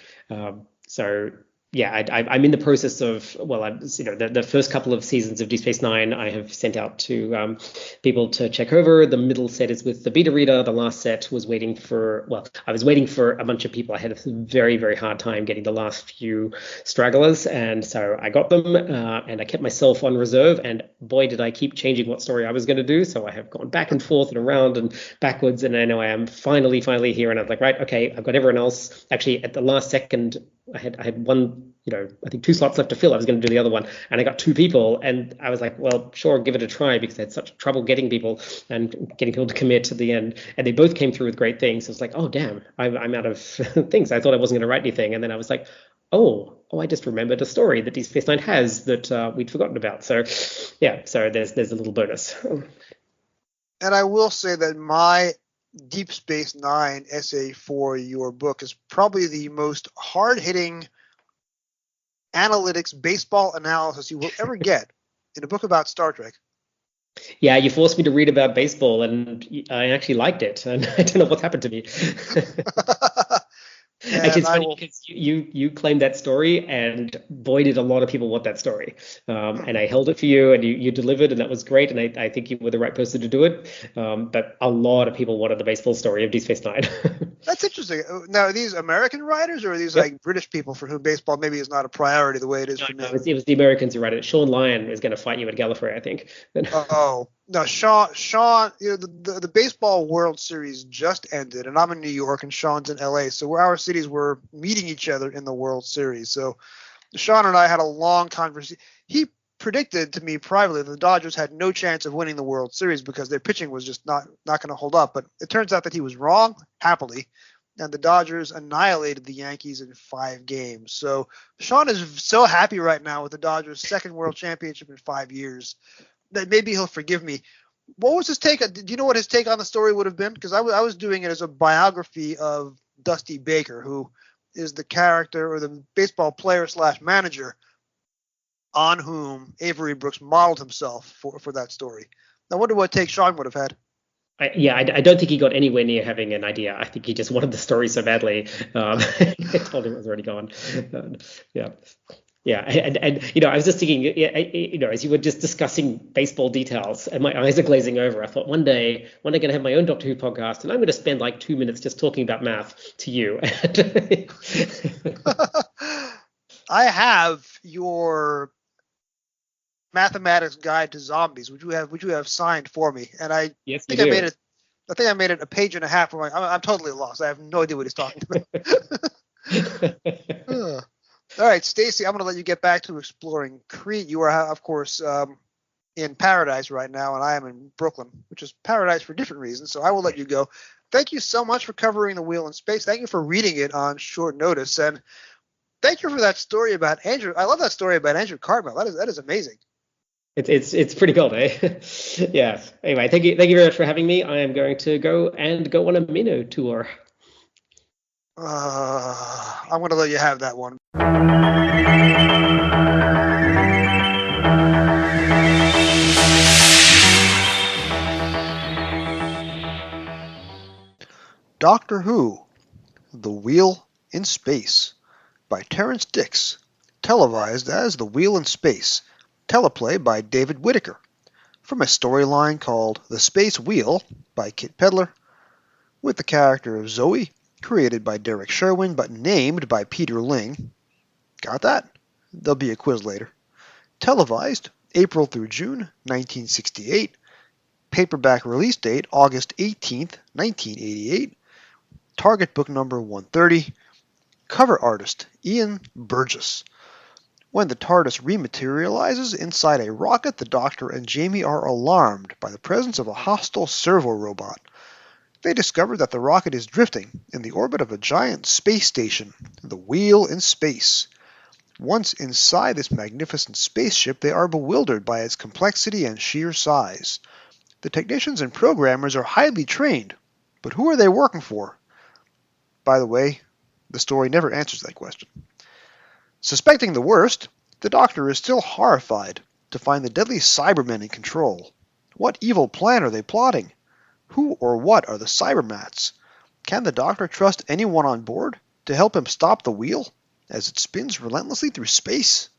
So yeah, I'm in the process of, the first couple of seasons of Deep Space Nine I have sent out to people to check over. The middle set is with the beta reader. The last set was waiting for, I was waiting for a bunch of people. I had a very, very hard time getting the last few stragglers, and so I got them, and I kept myself on reserve, and boy, did I keep changing what story I was going to do. So I have gone back and forth and around and backwards, and I know I am finally here, and I'm like, right, okay, I've got everyone else. Actually, at the last second, I had one, I think 2 slots left to fill. I was going to do the other one, and I got 2 people, and I was like, well, sure, give it a try, because I had such trouble getting people and getting people to commit to the end, and they both came through with great things. So it's like, oh damn, I'm out of things. I thought I wasn't going to write anything, and then I was like, oh, I just remembered a story that Deep Space Nine has that we'd forgotten about. So yeah, so there's a little bonus. And I will say that my Deep Space Nine essay for your book is probably the most hard-hitting analytics, baseball analysis you will ever get in a book about Star Trek. Yeah, you forced me to read about baseball, and I actually liked it, and I don't know what's happened to me. Actually, it's funny because you claimed that story, and boy, did a lot of people want that story. And I held it for you, and you delivered, and that was great. And I think you were the right person to do it. But a lot of people wanted the baseball story of Deep Space Nine. That's interesting. Now, are these American writers, or are these like British people for whom baseball maybe is not a priority the way it is for me? No, it was the Americans who wrote it. Sean Lyon is going to fight you at Gallifrey, I think. Oh. No, Sean, the baseball World Series just ended, and I'm in New York, and Sean's in LA, so our cities were meeting each other in the World Series. So Sean and I had a long conversation. He predicted to me privately that the Dodgers had no chance of winning the World Series because their pitching was just not going to hold up. But it turns out that he was wrong, happily, and the Dodgers annihilated the Yankees in 5 games. So Sean is so happy right now with the Dodgers' second World Championship in 5 years. That maybe he'll forgive me. What was his take? Do you know what his take on the story would have been? Because I was doing it as a biography of Dusty Baker, who is the character or the baseball player / manager on whom Avery Brooks modeled himself for that story. I wonder what take Sean would have had. I don't think he got anywhere near having an idea. I think he just wanted the story so badly. I told him it was already gone. Yeah. Yeah, and I was just thinking, as you were just discussing baseball details, and my eyes are glazing over. I thought one day I'm going to have my own Doctor Who podcast, and I'm going to spend like 2 minutes just talking about math to you. I have your mathematics guide to zombies, which you have signed for me, and I think I made it a page and a half. I'm totally lost. I have no idea what he's talking about. All right, Stacey, I'm going to let you get back to exploring Crete. You are, of course, in paradise right now, and I am in Brooklyn, which is paradise for different reasons, so I will let you go. Thank you so much for covering The Wheel in Space. Thank you for reading it on short notice, and thank you for that story about Andrew. I love that story about Andrew Cartmel. That is amazing. It's pretty cool, eh? Yeah. Anyway, thank you very much for having me. I am going to go on a Minnow tour. I'm going to let you have that one. Doctor Who, The Wheel in Space, by Terrence Dicks, televised as The Wheel in Space, teleplay by David Whitaker, from a storyline called The Space Wheel by Kit Pedler, with the character of Zoe, created by Derek Sherwin but named by Peter Ling. Got that? There'll be a quiz later. Televised April through June 1968. Paperback release date August 18th, 1988. Target book number 130. Cover artist Ian Burgess. When the TARDIS rematerializes inside a rocket, the Doctor and Jamie are alarmed by the presence of a hostile servo robot. They discover that the rocket is drifting in the orbit of a giant space station, the Wheel in Space. Once inside this magnificent spaceship, they are bewildered by its complexity and sheer size. The technicians and programmers are highly trained, but who are they working for? By the way, the story never answers that question. Suspecting the worst, the Doctor is still horrified to find the deadly Cybermen in control. What evil plan are they plotting? Who or what are the Cybermats? Can the Doctor trust anyone on board to help him stop the wheel as it spins relentlessly through space?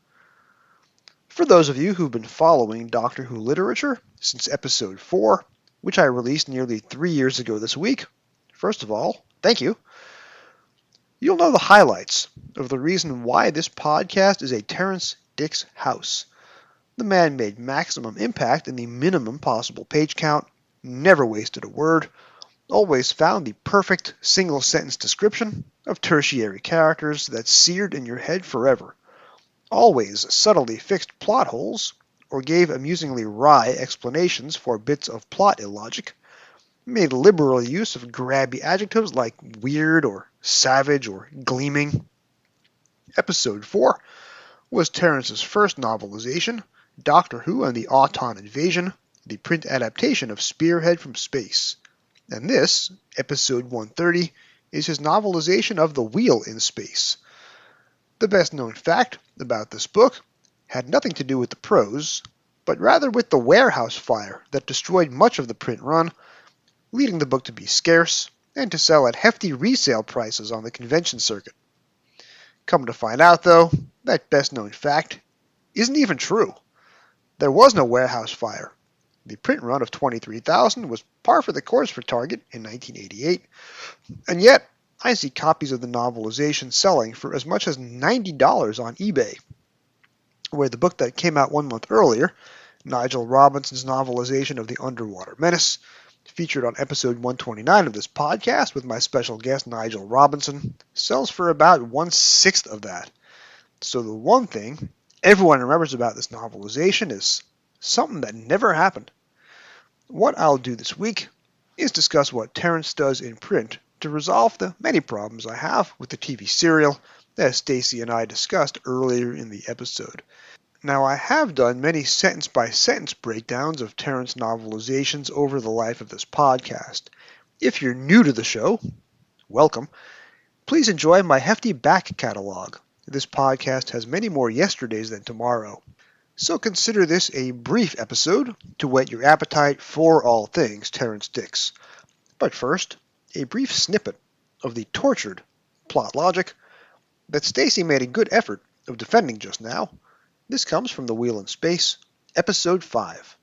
For those of you who've been following Doctor Who literature since episode 4, which I released nearly 3 years ago this week, first of all, thank you. You'll know the highlights of the reason why this podcast is a Terrence Dicks house. The man made maximum impact in the minimum possible page count, never wasted a word, always found the perfect single-sentence description of tertiary characters that seared in your head forever, always subtly fixed plot holes, or gave amusingly wry explanations for bits of plot illogic, made liberal use of grabby adjectives like weird or savage or gleaming. Episode 4 was Terrence's first novelization, Doctor Who and the Auton Invasion, the print adaptation of Spearhead from Space. And this, episode 130, is his novelization of The Wheel in Space. The best known fact about this book had nothing to do with the prose, but rather with the warehouse fire that destroyed much of the print run, leading the book to be scarce and to sell at hefty resale prices on the convention circuit. Come to find out, though, that best known fact isn't even true. There was no warehouse fire. The print run of 23,000 was par for the course for Target in 1988, and yet I see copies of the novelization selling for as much as $90 on eBay, where the book that came out 1 month earlier, Nigel Robinson's novelization of The Underwater Menace, featured on episode 129 of this podcast with my special guest Nigel Robinson, sells for about 1/6 of that. So the one thing everyone remembers about this novelization is something that never happened. What I'll do this week is discuss what Terrence does in print to resolve the many problems I have with the TV serial, as Stacey and I discussed earlier in the episode. Now, I have done many sentence-by-sentence breakdowns of Terrence novelizations over the life of this podcast. If you're new to the show, welcome. Please enjoy my hefty back catalog. This podcast has many more yesterdays than tomorrow. So consider this a brief episode to whet your appetite for all things Terrence Dicks. But first, a brief snippet of the tortured plot logic that Stacey made a good effort of defending just now. This comes from The Wheel in Space, Episode 5.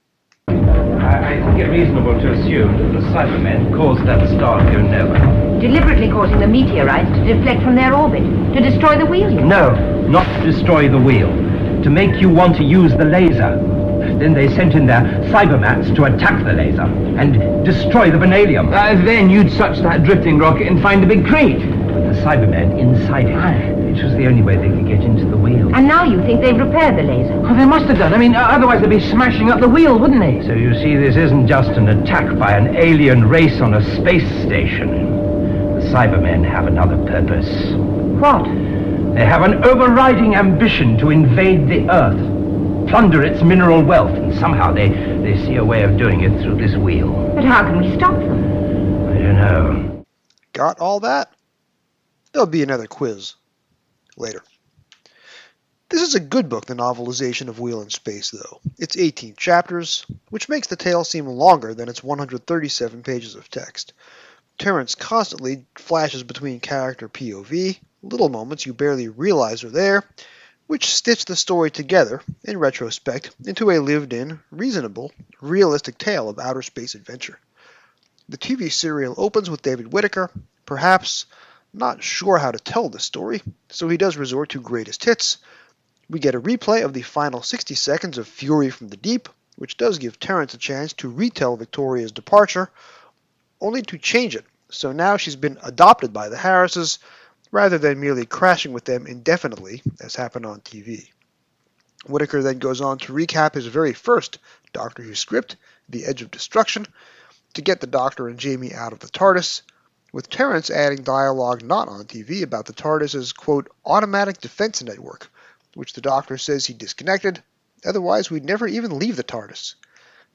I think it reasonable to assume that the Cybermen caused that star to go nowhere. Deliberately causing the meteorites to deflect from their orbit, to destroy the wheel? No, not to destroy the wheel. To make you want to use the laser. Then they sent in their Cybermats to attack the laser and destroy the vanadium. Then you'd touch that drifting rocket and find a big crate. With the Cybermen inside it. It was the only way they could get into the wheel. And now you think they've repaired the laser? Oh, they must have done. I mean, otherwise they'd be smashing up the wheel, wouldn't they? So you see, this isn't just an attack by an alien race on a space station. The Cybermen have another purpose. What? They have an overriding ambition to invade the Earth, plunder its mineral wealth, and somehow they see a way of doing it through this wheel. But how can we stop them? I don't know. Got all that? There'll be another quiz later. This is a good book, the novelization of Wheel in Space, though. It's 18 chapters, which makes the tale seem longer than its 137 pages of text. Terrence constantly flashes between character POV, little moments you barely realize are there, which stitch the story together, in retrospect, into a lived-in, reasonable, realistic tale of outer space adventure. The TV serial opens with David Whitaker, perhaps not sure how to tell the story, so he does resort to greatest hits. We get a replay of the final 60 seconds of Fury from the Deep, which does give Terrence a chance to retell Victoria's departure, only to change it, so now she's been adopted by the Harrises, rather than merely crashing with them indefinitely, as happened on TV. Whitaker then goes on to recap his very first Doctor Who script, The Edge of Destruction, to get the Doctor and Jamie out of the TARDIS, with Terrence adding dialogue not on TV about the TARDIS's, quote, automatic defense network, which the Doctor says he disconnected, otherwise we'd never even leave the TARDIS.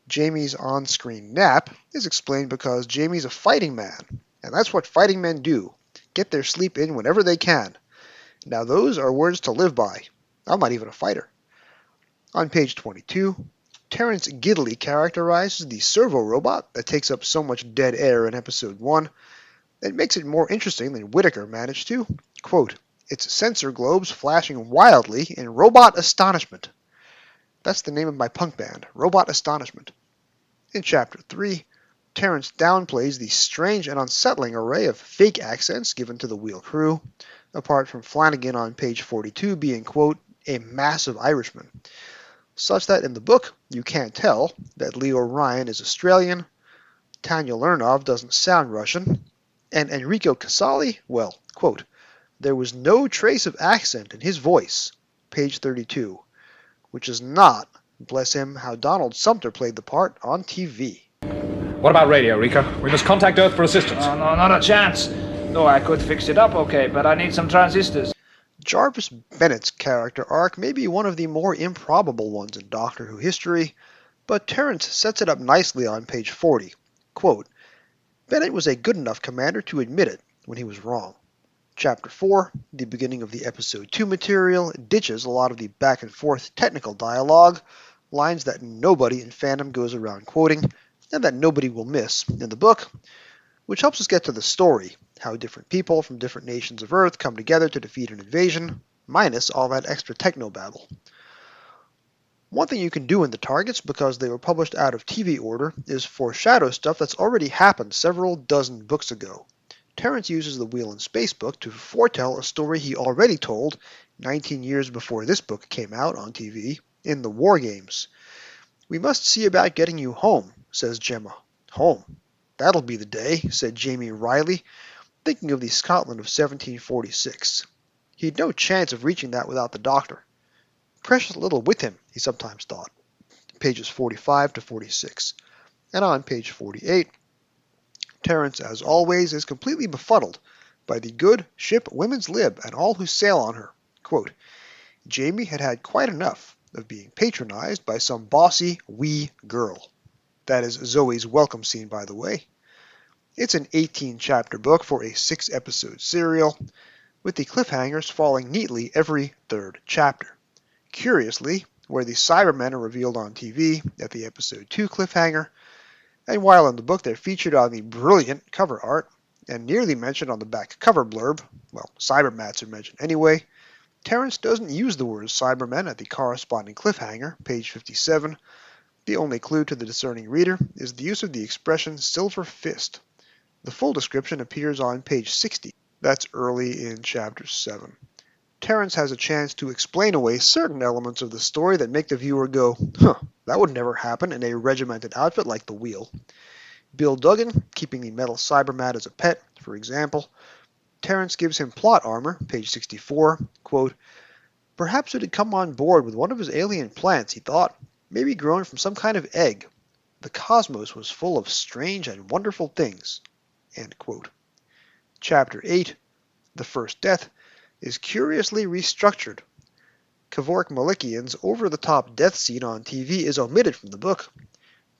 Jamie's on-screen nap is explained because Jamie's a fighting man, and that's what fighting men do, get their sleep in whenever they can. Now those are words to live by. I'm not even a fighter. On page 22, Terrence giddily characterizes the servo robot that takes up so much dead air in episode 1, and makes it more interesting than Whitaker managed to. Quote, its sensor globes flashing wildly in robot astonishment. That's the name of my punk band, Robot Astonishment. In chapter 3, Terrence downplays the strange and unsettling array of fake accents given to the Wheel crew, apart from Flanagan on page 42 being, quote, a massive Irishman, such that in the book you can't tell that Leo Ryan is Australian, Tanya Lernov doesn't sound Russian, and Enrico Casali, well, quote, there was no trace of accent in his voice, page 32, which is not, bless him, how Donald Sumter played the part on TV. What about radio, Rico? We must contact Earth for assistance. No, not a chance. Though I could fix it up okay, but I need some transistors. Jarvis Bennett's character arc may be one of the more improbable ones in Doctor Who history, but Terrence sets it up nicely on page 40. Quote, Bennett was a good enough commander to admit it when he was wrong. Chapter 4, the beginning of the episode 2 material, ditches a lot of the back and forth technical dialogue, lines that nobody in fandom goes around quoting, and that nobody will miss in the book, which helps us get to the story, how different people from different nations of Earth come together to defeat an invasion, minus all that extra techno-babble. One thing you can do in the targets, because they were published out of TV order, is foreshadow stuff that's already happened several dozen books ago. Terrence uses the Wheel in Space book to foretell a story he already told 19 years before this book came out on TV, in the War Games. We must see about getting you home, says Gemma. Home. That'll be the day, said Jamie Riley, thinking of the Scotland of 1746. He'd no chance of reaching that without the Doctor. Precious little with him, he sometimes thought. Pages 45 to 46. And on page 48, Terrence, as always, is completely befuddled by the good ship Women's Lib and all who sail on her. Quote, Jamie had had quite enough of being patronized by some bossy wee girl. That is Zoe's welcome scene, by the way. It's an 18-chapter book for a 6-episode serial, with the cliffhangers falling neatly every third chapter. Curiously, where the Cybermen are revealed on TV at the episode 2 cliffhanger, and while in the book they're featured on the brilliant cover art, and nearly mentioned on the back cover blurb, well, Cybermats are mentioned anyway, Terrence doesn't use the words Cybermen at the corresponding cliffhanger, page 57. The only clue to the discerning reader is the use of the expression Silver Fist. The full description appears on page 60. That's early in chapter 7. Terrence has a chance to explain away certain elements of the story that make the viewer go, huh, that would never happen in a regimented outfit like the Wheel. Bill Duggan, keeping the metal Cybermat as a pet, for example, Terrence gives him plot armor, page 64, quote, "Perhaps it had come on board with one of his alien plants, he thought, maybe grown from some kind of egg. The cosmos was full of strange and wonderful things." End quote. Chapter 8, The First Death, is curiously restructured. Kevork Malikian's over-the-top death scene on TV is omitted from the book.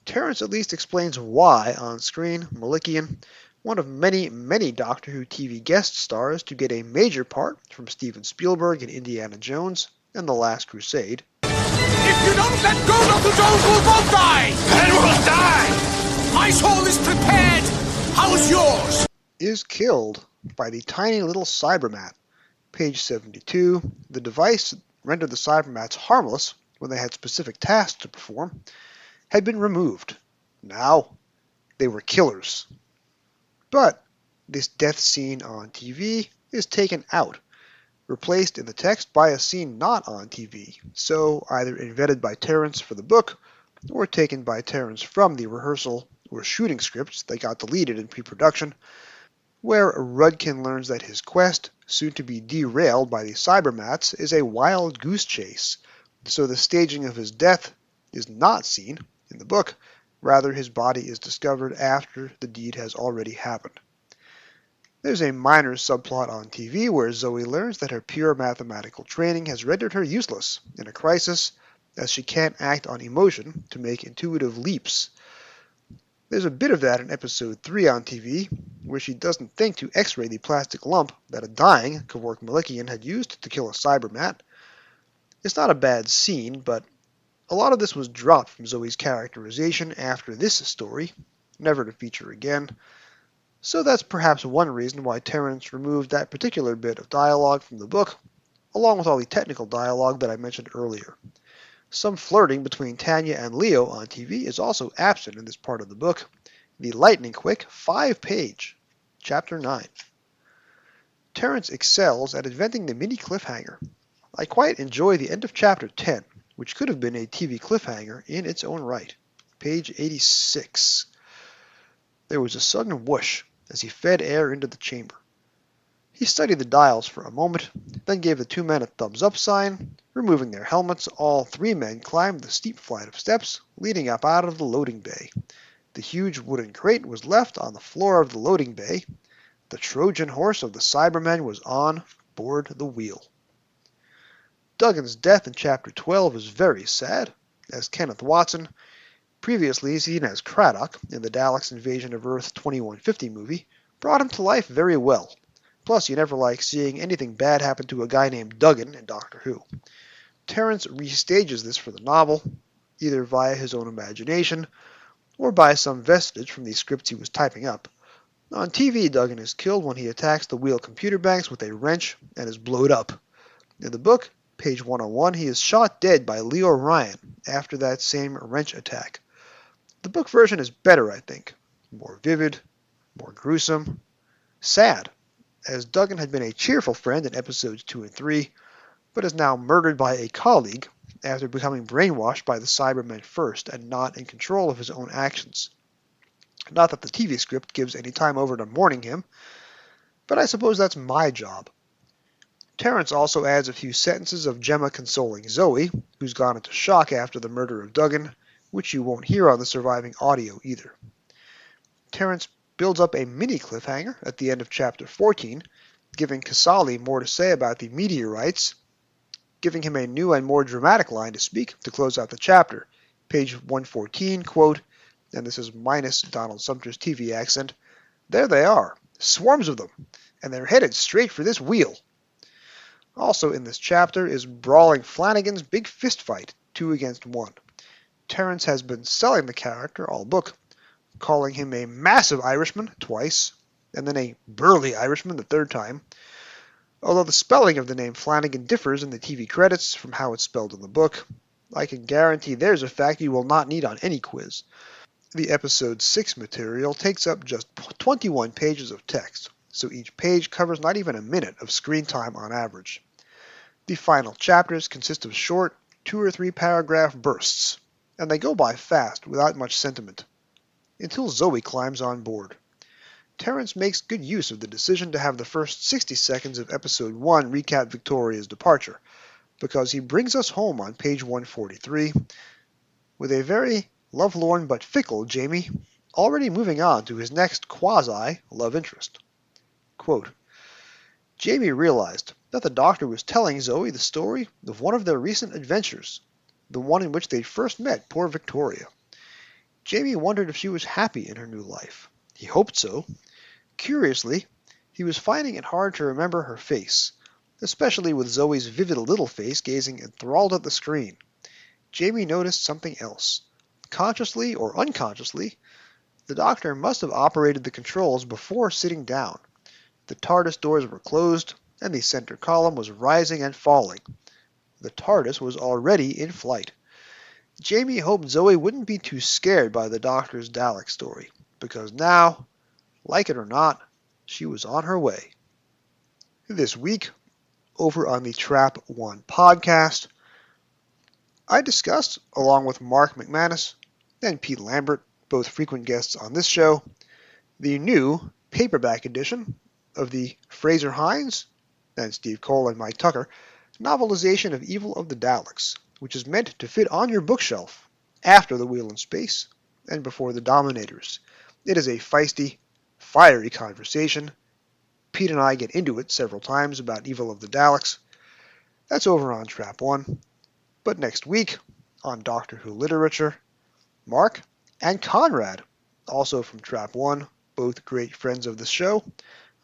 Terrence at least explains why, on screen, Malikian, one of many, many Doctor Who TV guest stars to get a major part from Steven Spielberg in Indiana Jones and The Last Crusade. If you don't let go, Dr. Jones will both die! And we'll die! My soul is prepared! How's yours? Is killed by the tiny little Cybermat. Page 72, the device that rendered the Cybermats harmless when they had specific tasks to perform had been removed. Now, they were killers. But this death scene on TV is taken out, replaced in the text by a scene not on TV, so either invented by Terrence for the book, or taken by Terrence from the rehearsal or shooting scripts that got deleted in pre-production, where Rudkin learns that his quest, soon to be derailed by the Cybermats, is a wild goose chase, so the staging of his death is not seen in the book. Rather, his body is discovered after the deed has already happened. There's a minor subplot on TV where Zoe learns that her pure mathematical training has rendered her useless in a crisis, as she can't act on emotion to make intuitive leaps. There's a bit of that in episode 3 on TV, where she doesn't think to x-ray the plastic lump that a dying Kevork Malikian had used to kill a Cybermat. It's not a bad scene, but a lot of this was dropped from Zoe's characterization after this story, never to feature again. So that's perhaps one reason why Terrence removed that particular bit of dialogue from the book, along with all the technical dialogue that I mentioned earlier. Some flirting between Tanya and Leo on TV is also absent in this part of the book. The lightning-quick 5-page, Chapter 9. Terrence excels at inventing the mini cliffhanger. I quite enjoy the end of Chapter 10, which could have been a TV cliffhanger in its own right. Page 86. There was a sudden whoosh as he fed air into the chamber. He studied the dials for a moment, then gave the 2 men a thumbs-up sign. Removing their helmets, all 3 men climbed the steep flight of steps leading up out of the loading bay. The huge wooden crate was left on the floor of the loading bay. The Trojan horse of the Cybermen was on board the wheel. Duggan's death in Chapter 12 is very sad, as Kenneth Watson, previously seen as Craddock in the Daleks' Invasion of Earth 2150 movie, brought him to life very well. Plus, you never like seeing anything bad happen to a guy named Duggan in Doctor Who. Terrence restages this for the novel, either via his own imagination or by some vestige from the scripts he was typing up. On TV, Duggan is killed when he attacks the wheel computer banks with a wrench and is blowed up. In the book, page 101, he is shot dead by Leo Ryan after that same wrench attack. The book version is better, I think. More vivid, more gruesome, sad, as Duggan had been a cheerful friend in episodes 2 and 3, but is now murdered by a colleague after becoming brainwashed by the Cybermen first and not in control of his own actions. Not that the TV script gives any time over to mourning him, but I suppose that's my job. Terrence also adds a few sentences of Gemma consoling Zoe, who's gone into shock after the murder of Duggan, which you won't hear on the surviving audio either. Terrence builds up a mini cliffhanger at the end of Chapter 14, giving Casali more to say about the meteorites, giving him a new and more dramatic line to speak to close out the chapter. Page 114, quote, and this is minus Donald Sumter's TV accent, "There they are, swarms of them, and they're headed straight for this wheel." Also in this chapter is Brawling Flanagan's big fist fight, 2 against 1. Terrence has been selling the character all book, calling him a massive Irishman twice, and then a burly Irishman the 3rd time, although the spelling of the name Flanagan differs in the TV credits from how it's spelled in the book. I can guarantee there's a fact you will not need on any quiz. The episode 6 material takes up just 21 pages of text, so each page covers not even a minute of screen time on average. The final chapters consist of short 2 or 3 paragraph bursts, and they go by fast without much sentiment, until Zoe climbs on board. Terrence makes good use of the decision to have the first 60 seconds of Episode 1 recap Victoria's departure, because he brings us home on page 143 with a very lovelorn but fickle Jamie already moving on to his next quasi-love interest. Quote, Jamie realized that the Doctor was telling Zoe the story of one of their recent adventures, the one in which they'd first met poor Victoria. Jamie wondered if she was happy in her new life. He hoped so. Curiously, he was finding it hard to remember her face, especially with Zoe's vivid little face gazing enthralled at the screen. Jamie noticed something else. Consciously or unconsciously, the Doctor must have operated the controls before sitting down. The TARDIS doors were closed, and the center column was rising and falling. The TARDIS was already in flight. Jamie hoped Zoe wouldn't be too scared by the Doctor's Dalek story, because now, like it or not, she was on her way. This week, over on the Trap One podcast, I discussed, along with Mark McManus and Pete Lambert, both frequent guests on this show, the new paperback edition of the Fraser Hines and Steve Cole and Mike Tucker novelization of Evil of the Daleks, which is meant to fit on your bookshelf after The Wheel in Space and before The Dominators. It is a feisty, fiery conversation. Pete and I get into it several times about Evil of the Daleks. That's over on Trap One. But next week, on Doctor Who Literature, Mark and Conrad, also from Trap One, both great friends of the show,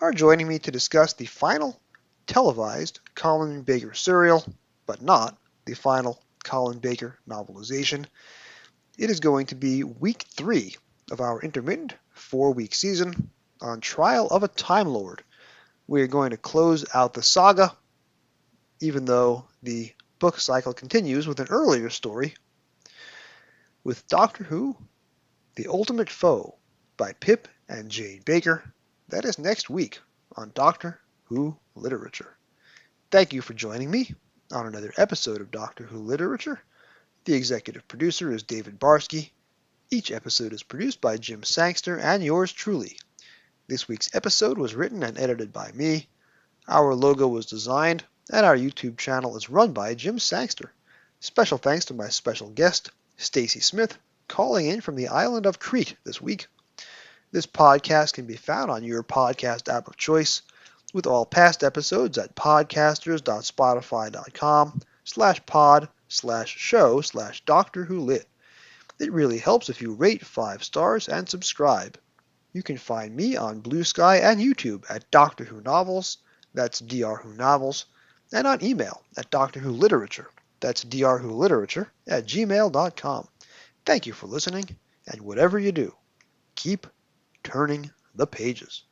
are joining me to discuss the final televised Colin Baker serial, but not the final Colin Baker novelization. It is going to be week 3 of our intermittent 4-week season on Trial of a Time Lord. We are going to close out the saga, even though the book cycle continues with an earlier story, with Doctor Who, The Ultimate Foe by Pip and Jade Baker. That is next week on Doctor Who Literature. Thank you for joining me on another episode of Doctor Who Literature. The executive producer is David Barsky. Each episode is produced by Jim Sangster and yours truly. This week's episode was written and edited by me. Our logo was designed, and our YouTube channel is run by Jim Sangster. Special thanks to my special guest, Stacey Smith, calling in from the island of Crete this week. This podcast can be found on your podcast app of choice, with all past episodes at podcasters.spotify.com/pod/show/Doctor Who Lit. It really helps if you rate 5 stars and subscribe. You can find me on Blue Sky and YouTube at Doctor Who Novels, that's Dr. Who Novels, and on email at Doctor Who Literature, that's drwholiterature@gmail.com. Thank you for listening, and whatever you do, keep turning the pages.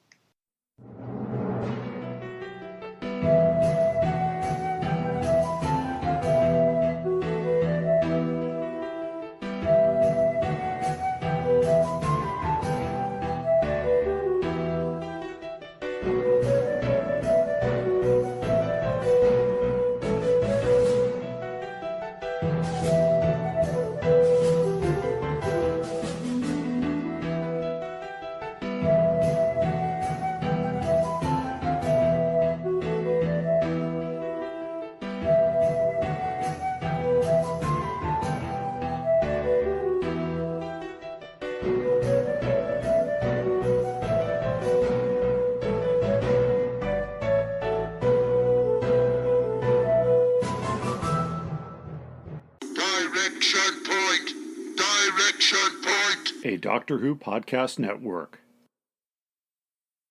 Direction point! Direction point! A Doctor Who podcast network.